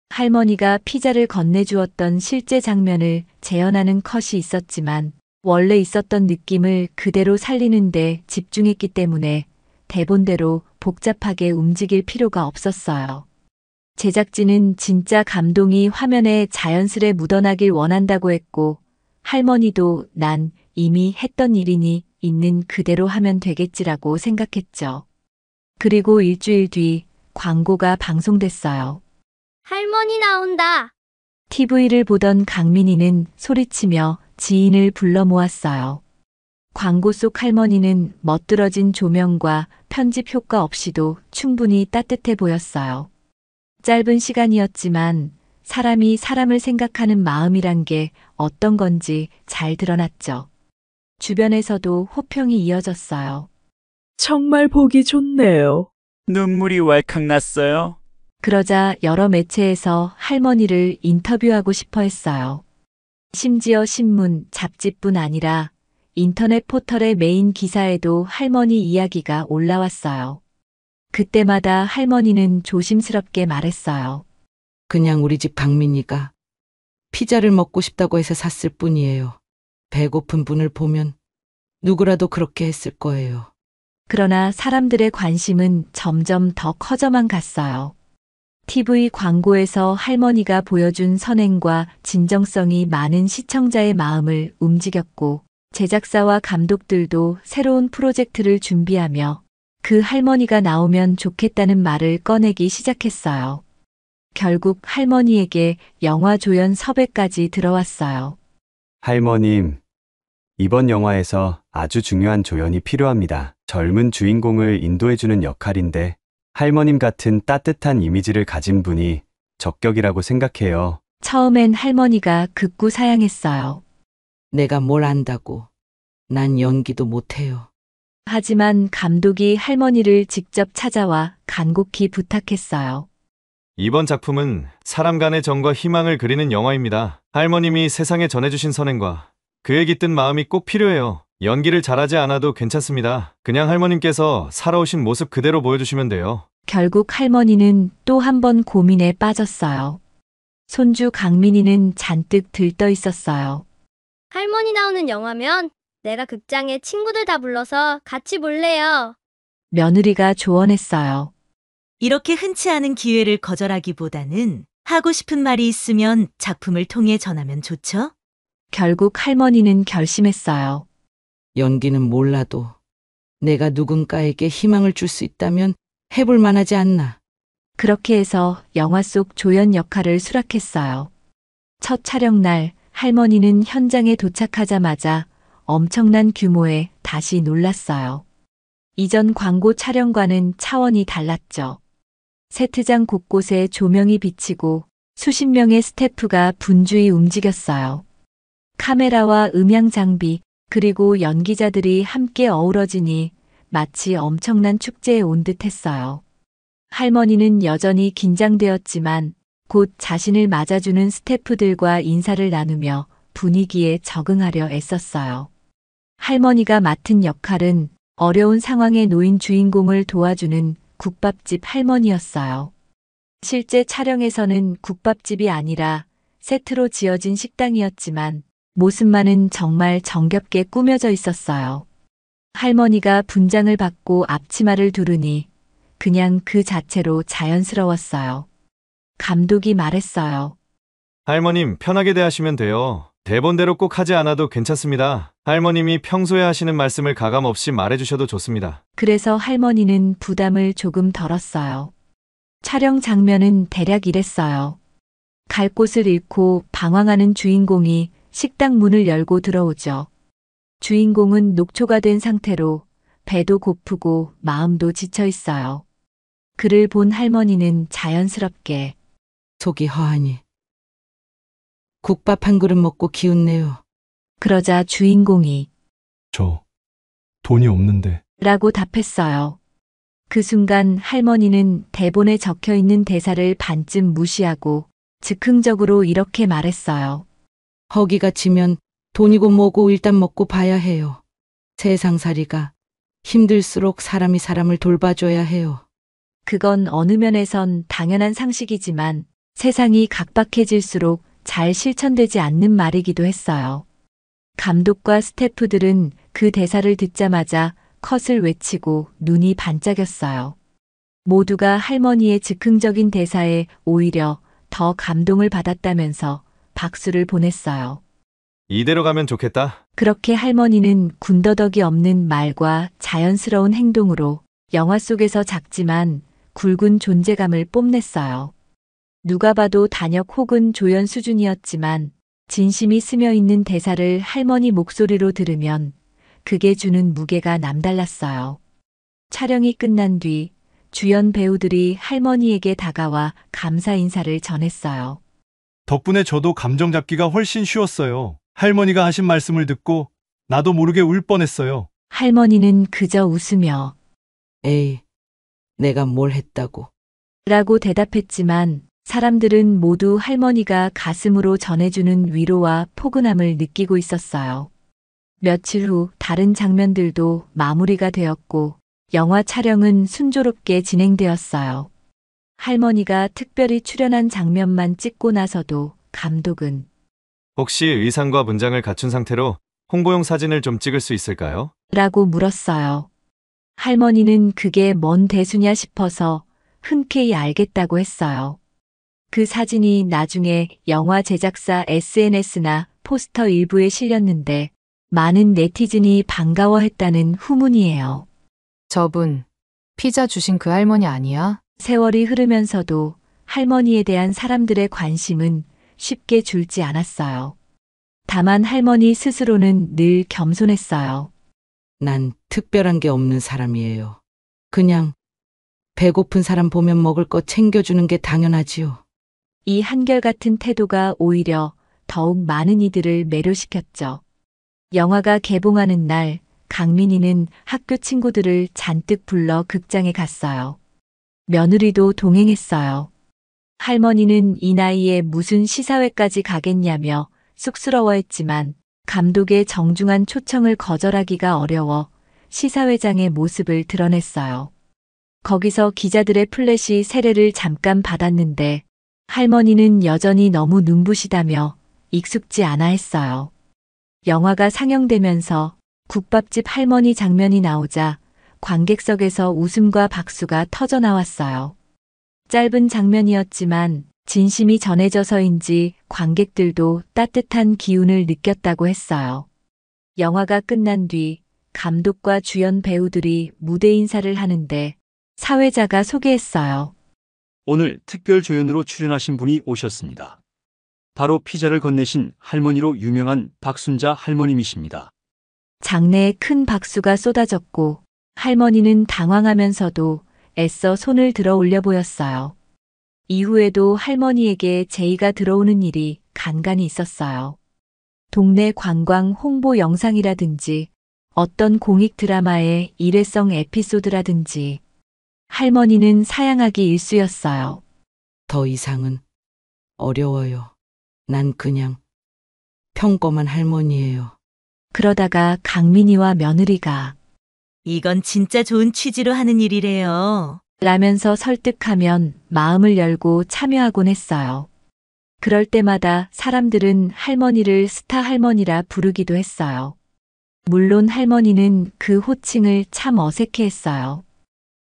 할머니가 피자를 건네주었던 실제 장면을 재현하는 컷이 있었지만 원래 있었던 느낌을 그대로 살리는데 집중했기 때문에 대본대로 복잡하게 움직일 필요가 없었어요. 제작진은 진짜 감동이 화면에 자연스레 묻어나길 원한다고 했고 할머니도 난 이미 했던 일이니 있는 그대로 하면 되겠지라고 생각했죠. 그리고 일주일 뒤 광고가 방송됐어요. 할머니 나온다. TV를 보던 강민이는 소리치며 지인을 불러 모았어요. 광고 속 할머니는 멋들어진 조명과 편집 효과 없이도 충분히 따뜻해 보였어요. 짧은 시간이었지만 사람이 사람을 생각하는 마음이란 게 어떤 건지 잘 드러났죠. 주변에서도 호평이 이어졌어요. 정말 보기 좋네요. 눈물이 왈칵 났어요. 그러자 여러 매체에서 할머니를 인터뷰하고 싶어 했어요. 심지어 신문, 잡지뿐 아니라 인터넷 포털의 메인 기사에도 할머니 이야기가 올라왔어요. 그때마다 할머니는 조심스럽게 말했어요. 그냥 우리 집 강민이가 피자를 먹고 싶다고 해서 샀을 뿐이에요. 배고픈 분을 보면 누구라도 그렇게 했을 거예요. 그러나 사람들의 관심은 점점 더 커져만 갔어요. TV 광고에서 할머니가 보여준 선행과 진정성이 많은 시청자의 마음을 움직였고 제작사와 감독들도 새로운 프로젝트를 준비하며 그 할머니가 나오면 좋겠다는 말을 꺼내기 시작했어요. 결국 할머니에게 영화 조연 섭외까지 들어왔어요. 할머님, 이번 영화에서 아주 중요한 조연이 필요합니다. 젊은 주인공을 인도해주는 역할인데 할머님 같은 따뜻한 이미지를 가진 분이 적격이라고 생각해요. 처음엔 할머니가 극구 사양했어요. 내가 뭘 안다고. 난 연기도 못해요. 하지만 감독이 할머니를 직접 찾아와 간곡히 부탁했어요. 이번 작품은 사람 간의 정과 희망을 그리는 영화입니다. 할머님이 세상에 전해주신 선행과 그에 깃든 마음이 꼭 필요해요. 연기를 잘하지 않아도 괜찮습니다. 그냥 할머님께서 살아오신 모습 그대로 보여주시면 돼요. 결국 할머니는 또 한 번 고민에 빠졌어요. 손주 강민이는 잔뜩 들떠 있었어요. 할머니 나오는 영화면 내가 극장에 친구들 다 불러서 같이 볼래요. 며느리가 조언했어요. 이렇게 흔치 않은 기회를 거절하기보다는 하고 싶은 말이 있으면 작품을 통해 전하면 좋죠? 결국 할머니는 결심했어요. 연기는 몰라도 내가 누군가에게 희망을 줄 수 있다면 해볼 만하지 않나. 그렇게 해서 영화 속 조연 역할을 수락했어요. 첫 촬영 날 할머니는 현장에 도착하자마자 엄청난 규모에 다시 놀랐어요. 이전 광고 촬영과는 차원이 달랐죠. 세트장 곳곳에 조명이 비치고 수십 명의 스태프가 분주히 움직였어요. 카메라와 음향 장비, 그리고 연기자들이 함께 어우러지니 마치 엄청난 축제에 온 듯했어요. 할머니는 여전히 긴장되었지만 곧 자신을 맞아주는 스태프들과 인사를 나누며 분위기에 적응하려 애썼어요. 할머니가 맡은 역할은 어려운 상황에 놓인 주인공을 도와주는 국밥집 할머니였어요. 실제 촬영에서는 국밥집이 아니라 세트로 지어진 식당이었지만 모습만은 정말 정겹게 꾸며져 있었어요. 할머니가 분장을 받고 앞치마를 두르니 그냥 그 자체로 자연스러웠어요. 감독이 말했어요. 할머님, 편하게 대하시면 돼요. 대본대로 꼭 하지 않아도 괜찮습니다. 할머님이 평소에 하시는 말씀을 가감없이 말해주셔도 좋습니다. 그래서 할머니는 부담을 조금 덜었어요. 촬영 장면은 대략 이랬어요. 갈 곳을 잃고 방황하는 주인공이 식당 문을 열고 들어오죠. 주인공은 녹초가 된 상태로 배도 고프고 마음도 지쳐 있어요. 그를 본 할머니는 자연스럽게 속이 허하니 국밥 한 그릇 먹고 기운내요. 그러자 주인공이 저 돈이 없는데. 라고 답했어요. 그 순간 할머니는 대본에 적혀 있는 대사를 반쯤 무시하고 즉흥적으로 이렇게 말했어요. 허기가 지면 돈이고 뭐고 일단 먹고 봐야 해요. 세상살이가 힘들수록 사람이 사람을 돌봐줘야 해요. 그건 어느 면에선 당연한 상식이지만 세상이 각박해질수록 잘 실천되지 않는 말이기도 했어요. 감독과 스태프들은 그 대사를 듣자마자 컷을 외치고 눈이 반짝였어요. 모두가 할머니의 즉흥적인 대사에 오히려 더 감동을 받았다면서 박수를 보냈어요. 이대로 가면 좋겠다. 그렇게 할머니는 군더더기 없는 말과 자연스러운 행동으로 영화 속에서 작지만 굵은 존재감을 뽐냈어요. 누가 봐도 단역 혹은 조연 수준이었지만 진심이 스며 있는 대사를 할머니 목소리로 들으면 그게 주는 무게가 남달랐어요. 촬영이 끝난 뒤 주연 배우들이 할머니에게 다가와 감사 인사를 전했어요. 덕분에 저도 감정 잡기가 훨씬 쉬웠어요. 할머니가 하신 말씀을 듣고 나도 모르게 울 뻔했어요. 할머니는 그저 웃으며 에이, 내가 뭘 했다고. 라고 대답했지만 사람들은 모두 할머니가 가슴으로 전해주는 위로와 포근함을 느끼고 있었어요. 며칠 후 다른 장면들도 마무리가 되었고 영화 촬영은 순조롭게 진행되었어요. 할머니가 특별히 출연한 장면만 찍고 나서도 감독은 혹시 의상과 문장을 갖춘 상태로 홍보용 사진을 좀 찍을 수 있을까요? 라고 물었어요. 할머니는 그게 뭔 대수냐 싶어서 흔쾌히 알겠다고 했어요. 그 사진이 나중에 영화 제작사 SNS나 포스터 일부에 실렸는데 많은 네티즌이 반가워했다는 후문이에요. 저분, 피자 주신 그 할머니 아니야? 세월이 흐르면서도 할머니에 대한 사람들의 관심은 쉽게 줄지 않았어요. 다만 할머니 스스로는 늘 겸손했어요. 난 특별한 게 없는 사람이에요. 그냥 배고픈 사람 보면 먹을 거 챙겨주는 게 당연하지요. 이 한결같은 태도가 오히려 더욱 많은 이들을 매료시켰죠. 영화가 개봉하는 날 강민이는 학교 친구들을 잔뜩 불러 극장에 갔어요. 며느리도 동행했어요. 할머니는 이 나이에 무슨 시사회까지 가겠냐며 쑥스러워했지만 감독의 정중한 초청을 거절하기가 어려워 시사회장의 모습을 드러냈어요. 거기서 기자들의 플래시 세례를 잠깐 받았는데 할머니는 여전히 너무 눈부시다며 익숙지 않아 했어요. 영화가 상영되면서 국밥집 할머니 장면이 나오자 관객석에서 웃음과 박수가 터져 나왔어요. 짧은 장면이었지만 진심이 전해져서인지 관객들도 따뜻한 기운을 느꼈다고 했어요. 영화가 끝난 뒤 감독과 주연 배우들이 무대 인사를 하는데 사회자가 소개했어요. 오늘 특별 조연으로 출연하신 분이 오셨습니다. 바로 피자를 건네신 할머니로 유명한 박순자 할머님이십니다. 장내에 큰 박수가 쏟아졌고 할머니는 당황하면서도 애써 손을 들어 올려 보였어요. 이후에도 할머니에게 제의가 들어오는 일이 간간히 있었어요. 동네 관광 홍보 영상이라든지 어떤 공익 드라마의 일회성 에피소드라든지 할머니는 사양하기 일쑤였어요. 더 이상은 어려워요. 난 그냥 평범한 할머니예요. 그러다가 강민이와 며느리가 이건 진짜 좋은 취지로 하는 일이래요. 라면서 설득하면 마음을 열고 참여하곤 했어요. 그럴 때마다 사람들은 할머니를 스타 할머니라 부르기도 했어요. 물론 할머니는 그 호칭을 참 어색해했어요.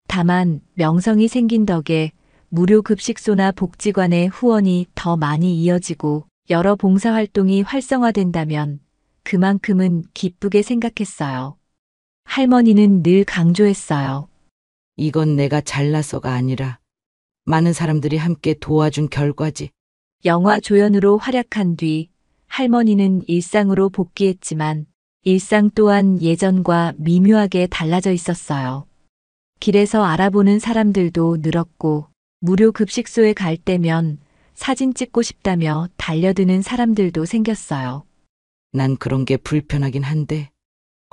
다만 명성이 생긴 덕에 무료 급식소나 복지관의 후원이 더 많이 이어지고 여러 봉사활동이 활성화된다면 그만큼은 기쁘게 생각했어요. 할머니는 늘 강조했어요. 이건 내가 잘나서가 아니라 많은 사람들이 함께 도와준 결과지. 영화 조연으로 활약한 뒤 할머니는 일상으로 복귀했지만 일상 또한 예전과 미묘하게 달라져 있었어요. 길에서 알아보는 사람들도 늘었고, 무료 급식소에 갈 때면 사진 찍고 싶다며 달려드는 사람들도 생겼어요. 난 그런 게 불편하긴 한데,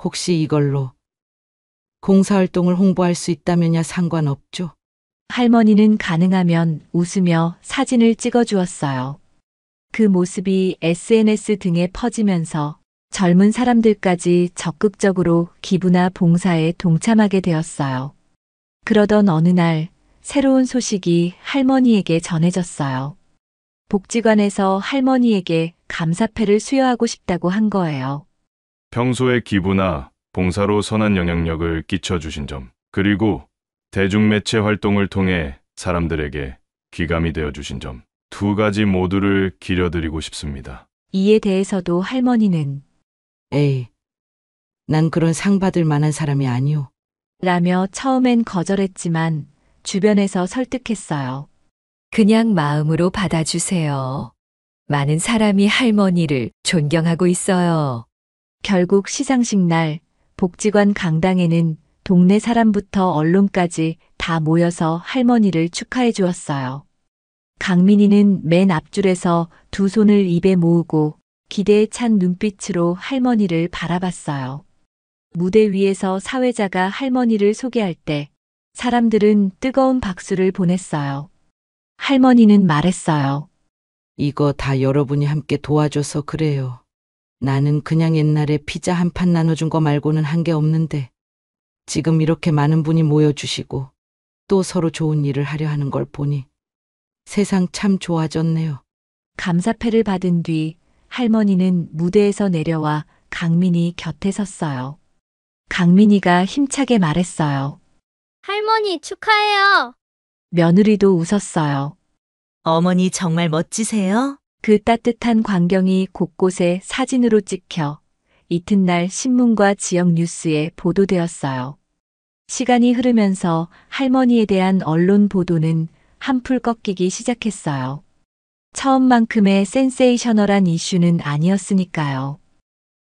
혹시 이걸로 봉사활동을 홍보할 수 있다면야 상관없죠? 할머니는 가능하면 웃으며 사진을 찍어 주었어요. 그 모습이 SNS 등에 퍼지면서 젊은 사람들까지 적극적으로 기부나 봉사에 동참하게 되었어요. 그러던 어느 날 새로운 소식이 할머니에게 전해졌어요. 복지관에서 할머니에게 감사패를 수여하고 싶다고 한 거예요. 평소에 기부나 봉사로 선한 영향력을 끼쳐주신 점, 그리고 대중매체 활동을 통해 사람들에게 귀감이 되어주신 점, 두 가지 모두를 기려드리고 싶습니다. 이에 대해서도 할머니는 에이, 난 그런 상 받을 만한 사람이 아니오. 라며 처음엔 거절했지만 주변에서 설득했어요. 그냥 마음으로 받아주세요. 많은 사람이 할머니를 존경하고 있어요. 결국 시상식 날 복지관 강당에는 동네 사람부터 언론까지 다 모여서 할머니를 축하해 주었어요. 강민이는 맨 앞줄에서 두 손을 입에 모으고 기대에 찬 눈빛으로 할머니를 바라봤어요. 무대 위에서 사회자가 할머니를 소개할 때 사람들은 뜨거운 박수를 보냈어요. 할머니는 말했어요. 이거 다 여러분이 함께 도와줘서 그래요. 나는 그냥 옛날에 피자 한 판 나눠준 거 말고는 한 게 없는데 지금 이렇게 많은 분이 모여주시고 또 서로 좋은 일을 하려 하는 걸 보니 세상 참 좋아졌네요. 감사패를 받은 뒤 할머니는 무대에서 내려와 강민이 곁에 섰어요. 강민이가 힘차게 말했어요. 할머니 축하해요. 며느리도 웃었어요. 어머니 정말 멋지세요. 그 따뜻한 광경이 곳곳에 사진으로 찍혀 이튿날 신문과 지역 뉴스에 보도되었어요. 시간이 흐르면서 할머니에 대한 언론 보도는 한풀 꺾이기 시작했어요. 처음만큼의 센세이셔널한 이슈는 아니었으니까요.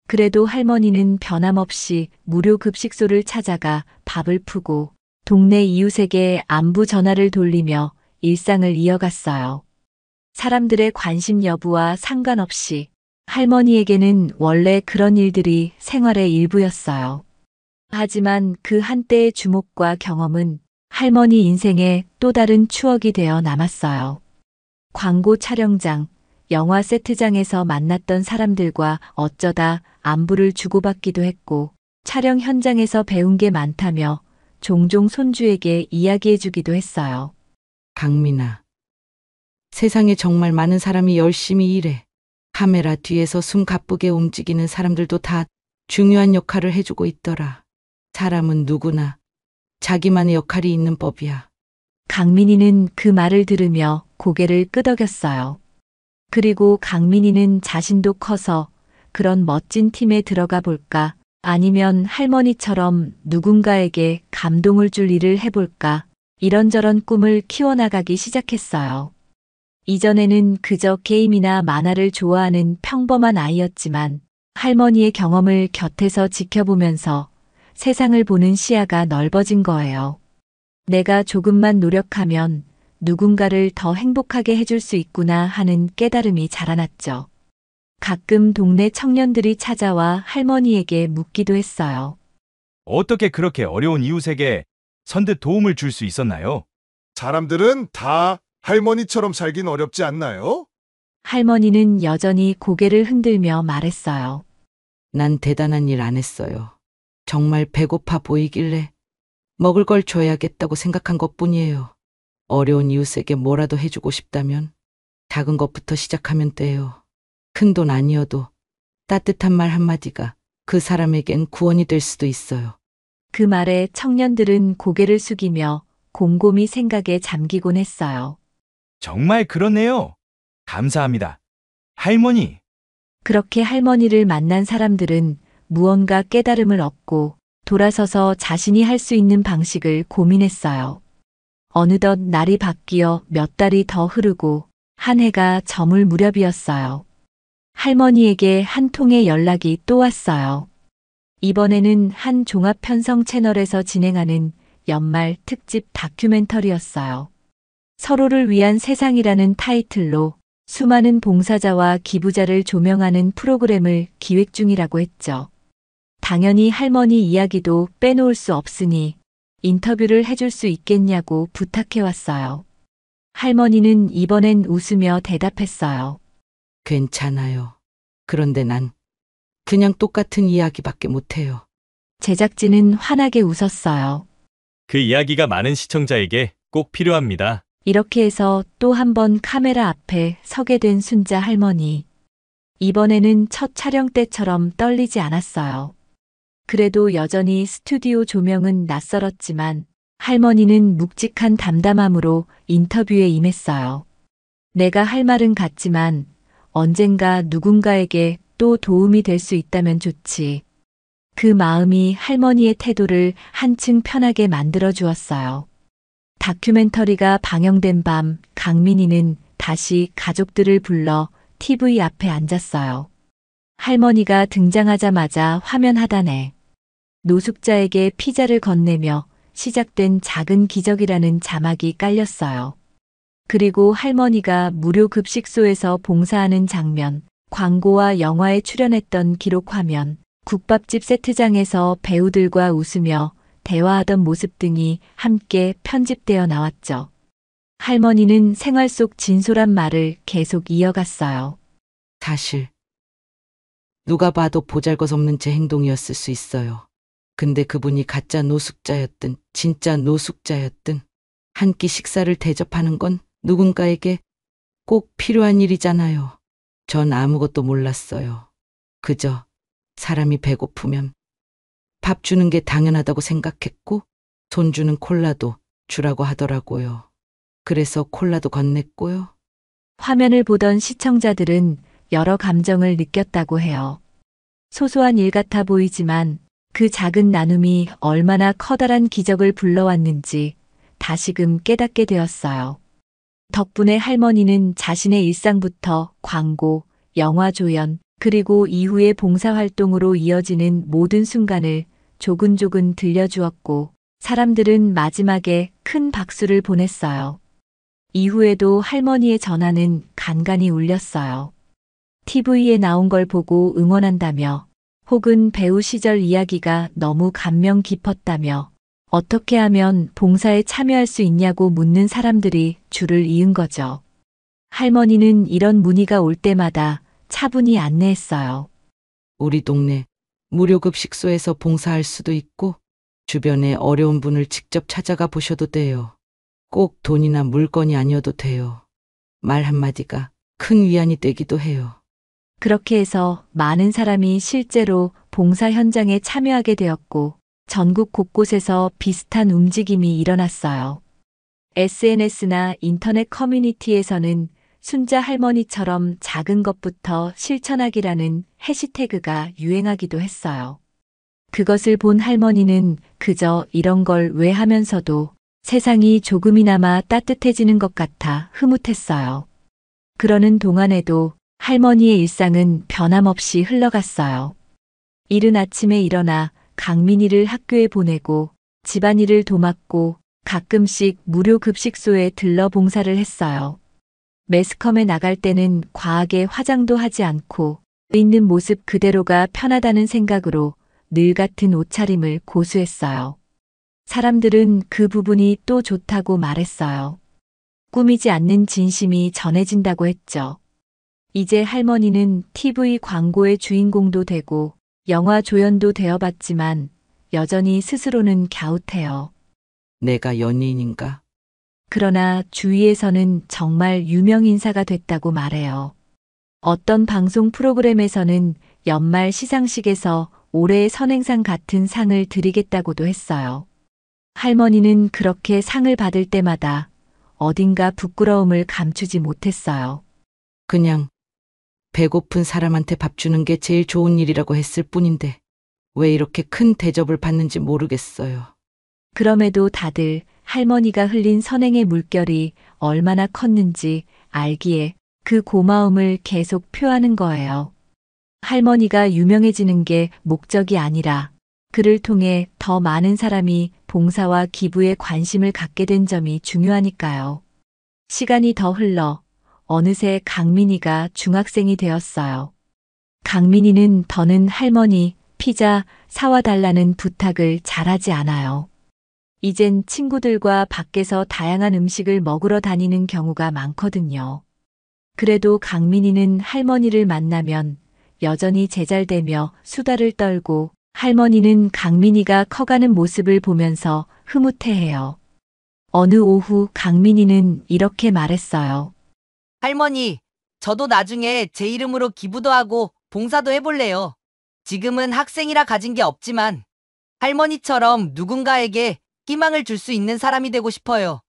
그래도 할머니는 변함없이 무료 급식소를 찾아가 밥을 푸고 동네 이웃에게 안부 전화를 돌리며 일상을 이어갔어요. 사람들의 관심 여부와 상관없이 할머니에게는 원래 그런 일들이 생활의 일부였어요. 하지만 그 한때의 주목과 경험은 할머니 인생의 또 다른 추억이 되어 남았어요. 광고 촬영장, 영화 세트장에서 만났던 사람들과 어쩌다 안부를 주고받기도 했고 촬영 현장에서 배운 게 많다며 종종 손주에게 이야기해주기도 했어요. 강민아, 세상에 정말 많은 사람이 열심히 일해. 카메라 뒤에서 숨 가쁘게 움직이는 사람들도 다 중요한 역할을 해주고 있더라. 사람은 누구나 자기만의 역할이 있는 법이야. 강민이는 그 말을 들으며 고개를 끄덕였어요. 그리고 강민이는 자신도 커서 그런 멋진 팀에 들어가 볼까, 아니면 할머니처럼 누군가에게 감동을 줄 일을 해볼까, 이런저런 꿈을 키워나가기 시작했어요. 이전에는 그저 게임이나 만화를 좋아하는 평범한 아이였지만 할머니의 경험을 곁에서 지켜보면서 세상을 보는 시야가 넓어진 거예요. 내가 조금만 노력하면 누군가를 더 행복하게 해줄 수 있구나 하는 깨달음이 자라났죠. 가끔 동네 청년들이 찾아와 할머니에게 묻기도 했어요. 어떻게 그렇게 어려운 이웃에게 선뜻 도움을 줄 수 있었나요? 사람들은 다 할머니처럼 살긴 어렵지 않나요? 할머니는 여전히 고개를 흔들며 말했어요. 난 대단한 일 안 했어요. 정말 배고파 보이길래 먹을 걸 줘야겠다고 생각한 것뿐이에요. 어려운 이웃에게 뭐라도 해주고 싶다면 작은 것부터 시작하면 돼요. 큰 돈 아니어도 따뜻한 말 한마디가 그 사람에겐 구원이 될 수도 있어요. 그 말에 청년들은 고개를 숙이며 곰곰이 생각에 잠기곤 했어요. 정말 그렇네요. 감사합니다. 할머니. 그렇게 할머니를 만난 사람들은 무언가 깨달음을 얻고 돌아서서 자신이 할 수 있는 방식을 고민했어요. 어느덧 날이 바뀌어 몇 달이 더 흐르고 한 해가 저물 무렵이었어요. 할머니에게 한 통의 연락이 또 왔어요. 이번에는 한 종합 편성 채널에서 진행하는 연말 특집 다큐멘터리였어요. 서로를 위한 세상이라는 타이틀로 수많은 봉사자와 기부자를 조명하는 프로그램을 기획 중이라고 했죠. 당연히 할머니 이야기도 빼놓을 수 없으니 인터뷰를 해줄 수 있겠냐고 부탁해왔어요. 할머니는 이번엔 웃으며 대답했어요. 괜찮아요. 그런데 난 그냥 똑같은 이야기밖에 못해요. 제작진은 환하게 웃었어요. 그 이야기가 많은 시청자에게 꼭 필요합니다. 이렇게 해서 또 한 번 카메라 앞에 서게 된 순자 할머니. 이번에는 첫 촬영 때처럼 떨리지 않았어요. 그래도 여전히 스튜디오 조명은 낯설었지만 할머니는 묵직한 담담함으로 인터뷰에 임했어요. 내가 할 말은 같지만 언젠가 누군가에게 또 도움이 될 수 있다면 좋지. 그 마음이 할머니의 태도를 한층 편하게 만들어 주었어요. 다큐멘터리가 방영된 밤, 강민이는 다시 가족들을 불러 TV 앞에 앉았어요. 할머니가 등장하자마자 화면 하단에 노숙자에게 피자를 건네며 시작된 작은 기적이라는 자막이 깔렸어요. 그리고 할머니가 무료 급식소에서 봉사하는 장면, 광고와 영화에 출연했던 기록 화면, 국밥집 세트장에서 배우들과 웃으며 대화하던 모습 등이 함께 편집되어 나왔죠. 할머니는 생활 속 진솔한 말을 계속 이어갔어요. 사실 누가 봐도 보잘것없는 제 행동이었을 수 있어요. 근데 그분이 가짜 노숙자였든 진짜 노숙자였든 한 끼 식사를 대접하는 건 누군가에게 꼭 필요한 일이잖아요. 전 아무것도 몰랐어요. 그저 사람이 배고프면 밥 주는 게 당연하다고 생각했고 돈 주는 콜라도 주라고 하더라고요. 그래서 콜라도 건넸고요. 화면을 보던 시청자들은 여러 감정을 느꼈다고 해요. 소소한 일 같아 보이지만 그 작은 나눔이 얼마나 커다란 기적을 불러왔는지 다시금 깨닫게 되었어요. 덕분에 할머니는 자신의 일상부터 광고, 영화 조연, 그리고 이후의 봉사활동으로 이어지는 모든 순간을 조근조근 들려주었고 사람들은 마지막에 큰 박수를 보냈어요. 이후에도 할머니의 전화는 간간히 울렸어요. TV에 나온 걸 보고 응원한다며 혹은 배우 시절 이야기가 너무 감명 깊었다며 어떻게 하면 봉사에 참여할 수 있냐고 묻는 사람들이 줄을 이은 거죠. 할머니는 이런 문의가 올 때마다 차분히 안내했어요. 우리 동네 무료급식소에서 봉사할 수도 있고 주변에 어려운 분을 직접 찾아가 보셔도 돼요. 꼭 돈이나 물건이 아니어도 돼요. 말 한마디가 큰 위안이 되기도 해요. 그렇게 해서 많은 사람이 실제로 봉사 현장에 참여하게 되었고 전국 곳곳에서 비슷한 움직임이 일어났어요. SNS나 인터넷 커뮤니티에서는 순자 할머니처럼 작은 것부터 실천하기라는 해시태그가 유행하기도 했어요. 그것을 본 할머니는 그저 이런 걸 왜 하면서도 세상이 조금이나마 따뜻해지는 것 같아 흐뭇했어요. 그러는 동안에도 할머니의 일상은 변함없이 흘러갔어요. 이른 아침에 일어나 강민이를 학교에 보내고 집안일을 도맡고 가끔씩 무료 급식소에 들러 봉사를 했어요. 매스컴에 나갈 때는 과하게 화장도 하지 않고 있는 모습 그대로가 편하다는 생각으로 늘 같은 옷차림을 고수했어요. 사람들은 그 부분이 또 좋다고 말했어요. 꾸미지 않는 진심이 전해진다고 했죠. 이제 할머니는 TV 광고의 주인공도 되고 영화 조연도 되어봤지만 여전히 스스로는 갸웃해요. 내가 연예인인가? 그러나 주위에서는 정말 유명 인사가 됐다고 말해요. 어떤 방송 프로그램에서는 연말 시상식에서 올해의 선행상 같은 상을 드리겠다고도 했어요. 할머니는 그렇게 상을 받을 때마다 어딘가 부끄러움을 감추지 못했어요. 그냥 배고픈 사람한테 밥 주는 게 제일 좋은 일이라고 했을 뿐인데 왜 이렇게 큰 대접을 받는지 모르겠어요. 그럼에도 다들 할머니가 흘린 선행의 물결이 얼마나 컸는지 알기에 그 고마움을 계속 표하는 거예요. 할머니가 유명해지는 게 목적이 아니라 그를 통해 더 많은 사람이 봉사와 기부에 관심을 갖게 된 점이 중요하니까요. 시간이 더 흘러 어느새 강민이가 중학생이 되었어요. 강민이는 더는 할머니 피자 사와 달라는 부탁을 잘하지 않아요. 이젠 친구들과 밖에서 다양한 음식을 먹으러 다니는 경우가 많거든요. 그래도 강민이는 할머니를 만나면 여전히 제잘되며 수다를 떨고 할머니는 강민이가 커가는 모습을 보면서 흐뭇해해요. 어느 오후 강민이는 이렇게 말했어요. 할머니, 저도 나중에 제 이름으로 기부도 하고 봉사도 해볼래요. 지금은 학생이라 가진 게 없지만 할머니처럼 누군가에게 희망을 줄 수 있는 사람이 되고 싶어요.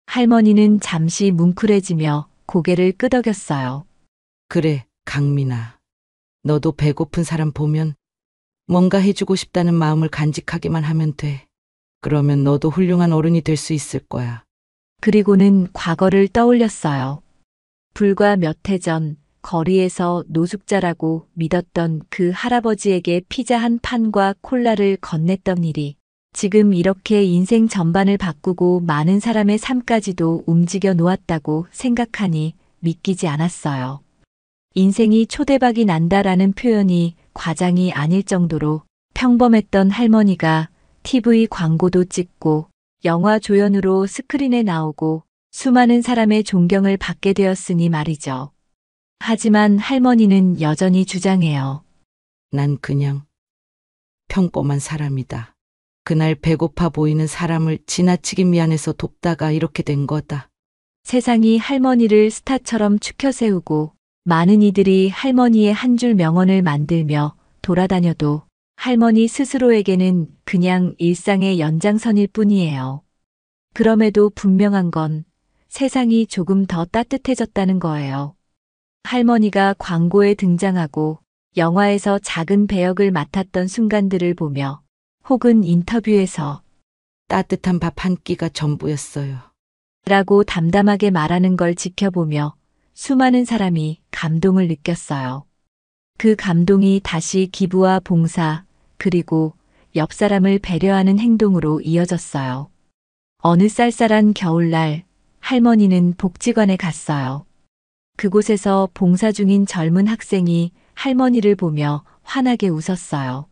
할머니는 잠시 뭉클해지며 고개를 끄덕였어요. 그래, 강민아. 너도 배고픈 사람 보면 뭔가 해주고 싶다는 마음을 간직하기만 하면 돼. 그러면 너도 훌륭한 어른이 될 수 있을 거야. 그리고는 과거를 떠올렸어요. 불과 몇 해 전 거리에서 노숙자라고 믿었던 그 할아버지에게 피자 한 판과 콜라를 건넸던 일이 지금 이렇게 인생 전반을 바꾸고 많은 사람의 삶까지도 움직여 놓았다고 생각하니 믿기지 않았어요. 인생이 초대박이 난다라는 표현이 과장이 아닐 정도로 평범했던 할머니가 TV 광고도 찍고 영화 조연으로 스크린에 나오고 수많은 사람의 존경을 받게 되었으니 말이죠. 하지만 할머니는 여전히 주장해요. 난 그냥 평범한 사람이다. 그날 배고파 보이는 사람을 지나치게 미안해서 돕다가 이렇게 된 거다. 세상이 할머니를 스타처럼 추켜 세우고 많은 이들이 할머니의 한 줄 명언을 만들며 돌아다녀도 할머니 스스로에게는 그냥 일상의 연장선일 뿐이에요. 그럼에도 분명한 건 세상이 조금 더 따뜻해졌다는 거예요. 할머니가 광고에 등장하고 영화에서 작은 배역을 맡았던 순간들을 보며 혹은 인터뷰에서 따뜻한 밥 한 끼가 전부였어요. 라고 담담하게 말하는 걸 지켜보며 수많은 사람이 감동을 느꼈어요. 그 감동이 다시 기부와 봉사, 그리고 옆 사람을 배려하는 행동으로 이어졌어요. 어느 쌀쌀한 겨울날 할머니는 복지관에 갔어요. 그곳에서 봉사 중인 젊은 학생이 할머니를 보며 환하게 웃었어요.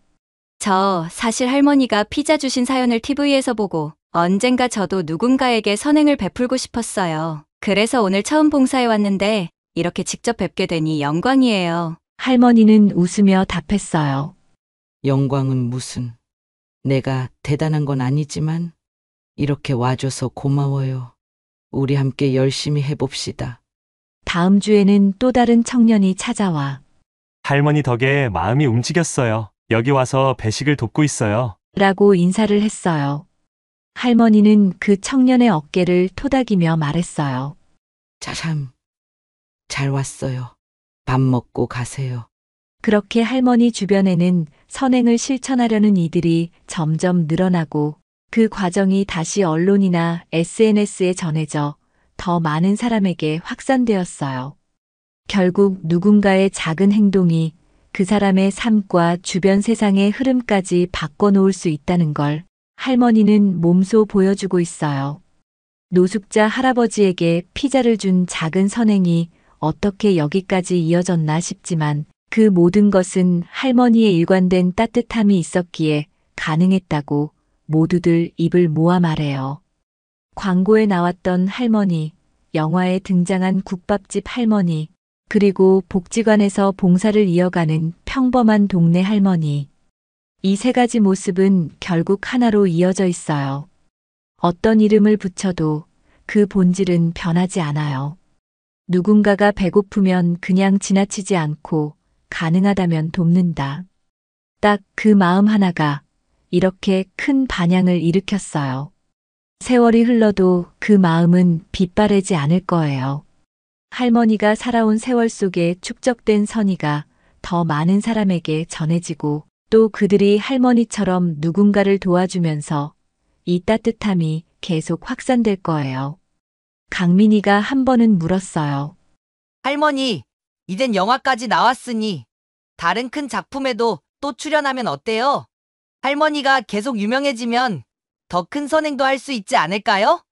저 사실 할머니가 피자 주신 사연을 TV에서 보고 언젠가 저도 누군가에게 선행을 베풀고 싶었어요. 그래서 오늘 처음 봉사해 왔는데 이렇게 직접 뵙게 되니 영광이에요. 할머니는 웃으며 답했어요. 영광은 무슨. 내가 대단한 건 아니지만 이렇게 와줘서 고마워요. 우리 함께 열심히 해봅시다. 다음 주에는 또 다른 청년이 찾아와 할머니 덕에 마음이 움직였어요. 여기 와서 배식을 돕고 있어요. 라고 인사를 했어요. 할머니는 그 청년의 어깨를 토닥이며 말했어요. 참, 잘 왔어요. 밥 먹고 가세요. 그렇게 할머니 주변에는 선행을 실천하려는 이들이 점점 늘어나고 그 과정이 다시 언론이나 SNS에 전해져 더 많은 사람에게 확산되었어요. 결국 누군가의 작은 행동이 그 사람의 삶과 주변 세상의 흐름까지 바꿔놓을 수 있다는 걸 할머니는 몸소 보여주고 있어요. 노숙자 할아버지에게 피자를 준 작은 선행이 어떻게 여기까지 이어졌나 싶지만 그 모든 것은 할머니의 일관된 따뜻함이 있었기에 가능했다고 모두들 입을 모아 말해요. 광고에 나왔던 할머니, 영화에 등장한 국밥집 할머니, 그리고 복지관에서 봉사를 이어가는 평범한 동네 할머니. 이 세 가지 모습은 결국 하나로 이어져 있어요. 어떤 이름을 붙여도 그 본질은 변하지 않아요. 누군가가 배고프면 그냥 지나치지 않고 가능하다면 돕는다. 딱 그 마음 하나가 이렇게 큰 반향을 일으켰어요. 세월이 흘러도 그 마음은 빛바래지 않을 거예요. 할머니가 살아온 세월 속에 축적된 선의가 더 많은 사람에게 전해지고 또 그들이 할머니처럼 누군가를 도와주면서 이 따뜻함이 계속 확산될 거예요. 강민이가 한 번은 물었어요. 할머니, 이젠 영화까지 나왔으니 다른 큰 작품에도 또 출연하면 어때요? 할머니가 계속 유명해지면 더 큰 선행도 할 수 있지 않을까요?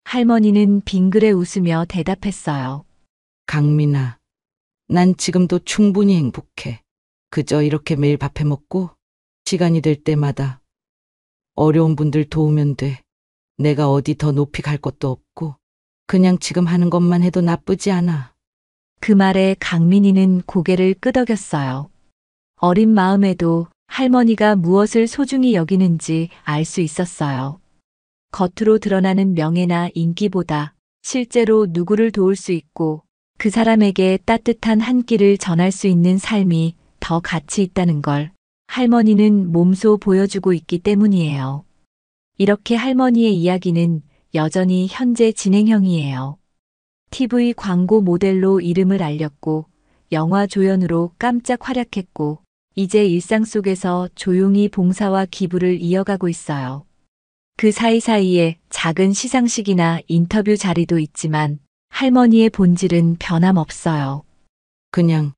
할머니는 빙그레 웃으며 대답했어요. 강민아, 난 지금도 충분히 행복해. 그저 이렇게 매일 밥해 먹고 시간이 될 때마다 어려운 분들 도우면 돼. 내가 어디 더 높이 갈 것도 없고 그냥 지금 하는 것만 해도 나쁘지 않아. 그 말에 강민이는 고개를 끄덕였어요. 어린 마음에도 할머니가 무엇을 소중히 여기는지 알 수 있었어요. 겉으로 드러나는 명예나 인기보다 실제로 누구를 도울 수 있고 그 사람에게 따뜻한 한 끼를 전할 수 있는 삶이 더 가치 있다는 걸 할머니는 몸소 보여주고 있기 때문이에요. 이렇게 할머니의 이야기는 여전히 현재 진행형이에요. TV 광고 모델로 이름을 알렸고 영화 조연으로 깜짝 활약했고 이제 일상 속에서 조용히 봉사와 기부를 이어가고 있어요. 그 사이사이에 작은 시상식이나 인터뷰 자리도 있지만 할머니의 본질은 변함없어요. 그냥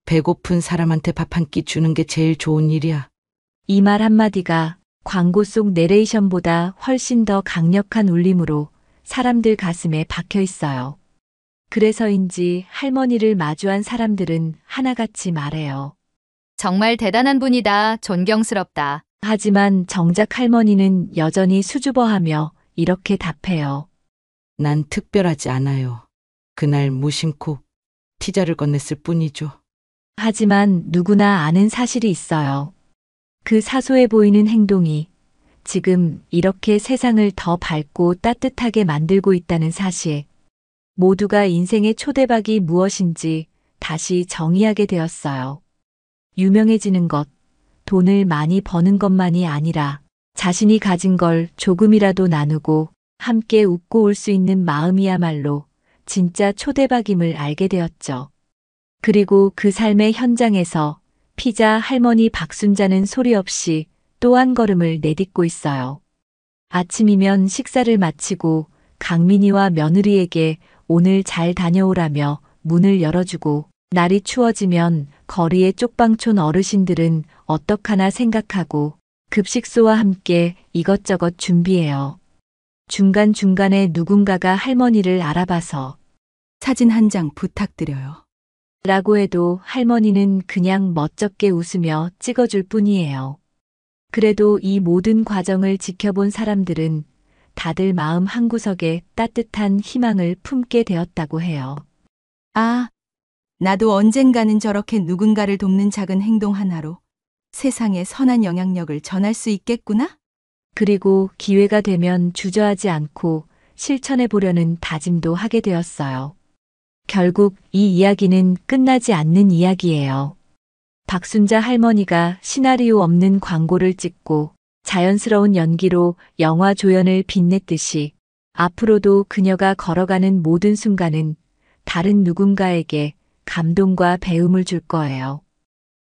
배고픈 사람한테 밥 한 끼 주는 게 제일 좋은 일이야. 이 말 한마디가 광고 속 내레이션보다 훨씬 더 강력한 울림으로 사람들 가슴에 박혀 있어요. 그래서인지 할머니를 마주한 사람들은 하나같이 말해요. 정말 대단한 분이다. 존경스럽다. 하지만 정작 할머니는 여전히 수줍어하며 이렇게 답해요. 난 특별하지 않아요. 그날 무심코 티자를 건넸을 뿐이죠. 하지만 누구나 아는 사실이 있어요. 그 사소해 보이는 행동이 지금 이렇게 세상을 더 밝고 따뜻하게 만들고 있다는 사실. 모두가 인생의 초대박이 무엇인지 다시 정의하게 되었어요. 유명해지는 것, 돈을 많이 버는 것만이 아니라 자신이 가진 걸 조금이라도 나누고 함께 웃고 올 수 있는 마음이야말로 진짜 초대박임을 알게 되었죠. 그리고 그 삶의 현장에서 피자 할머니 박순자는 소리 없이 또 한 걸음을 내딛고 있어요. 아침이면 식사를 마치고 강민이와 며느리에게 오늘 잘 다녀오라며 문을 열어주고 날이 추워지면 거리의 쪽방촌 어르신들은 어떡하나 생각하고 급식소와 함께 이것저것 준비해요. 중간중간에 누군가가 할머니를 알아봐서 사진 한 장 부탁드려요. 라고 해도 할머니는 그냥 멋쩍게 웃으며 찍어줄 뿐이에요. 그래도 이 모든 과정을 지켜본 사람들은 다들 마음 한구석에 따뜻한 희망을 품게 되었다고 해요. 아, 나도 언젠가는 저렇게 누군가를 돕는 작은 행동 하나로 세상에 선한 영향력을 전할 수 있겠구나? 그리고 기회가 되면 주저하지 않고 실천해 보려는 다짐도 하게 되었어요. 결국 이 이야기는 끝나지 않는 이야기예요. 박순자 할머니가 시나리오 없는 광고를 찍고 자연스러운 연기로 영화 조연을 빛냈듯이 앞으로도 그녀가 걸어가는 모든 순간은 다른 누군가에게 감동과 배움을 줄 거예요.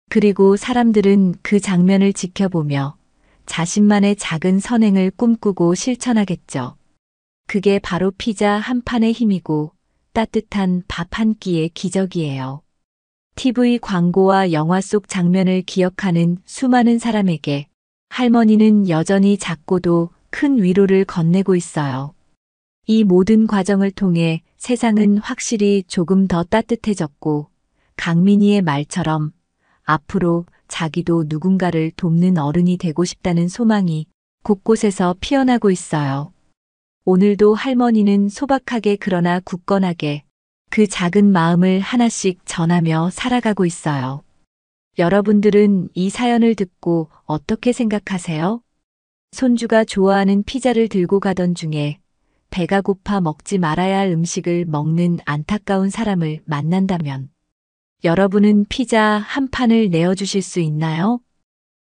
그리고 사람들은 그 장면을 지켜보며 자신만의 작은 선행을 꿈꾸고 실천하겠죠. 그게 바로 피자 한 판의 힘이고 따뜻한 밥 한 끼의 기적이에요. TV 광고와 영화 속 장면을 기억하는 수많은 사람에게 할머니는 여전히 작고도 큰 위로를 건네고 있어요. 이 모든 과정을 통해 세상은 확실히 조금 더 따뜻해졌고 강민이의 말처럼 앞으로 자기도 누군가를 돕는 어른이 되고 싶다는 소망이 곳곳에서 피어나고 있어요. 오늘도 할머니는 소박하게 그러나 굳건하게 그 작은 마음을 하나씩 전하며 살아가고 있어요. 여러분들은 이 사연을 듣고 어떻게 생각하세요? 손주가 좋아하는 피자를 들고 가던 중에 배가 고파 먹지 말아야 할 음식을 먹는 안타까운 사람을 만난다면 여러분은 피자 한 판을 내어주실 수 있나요?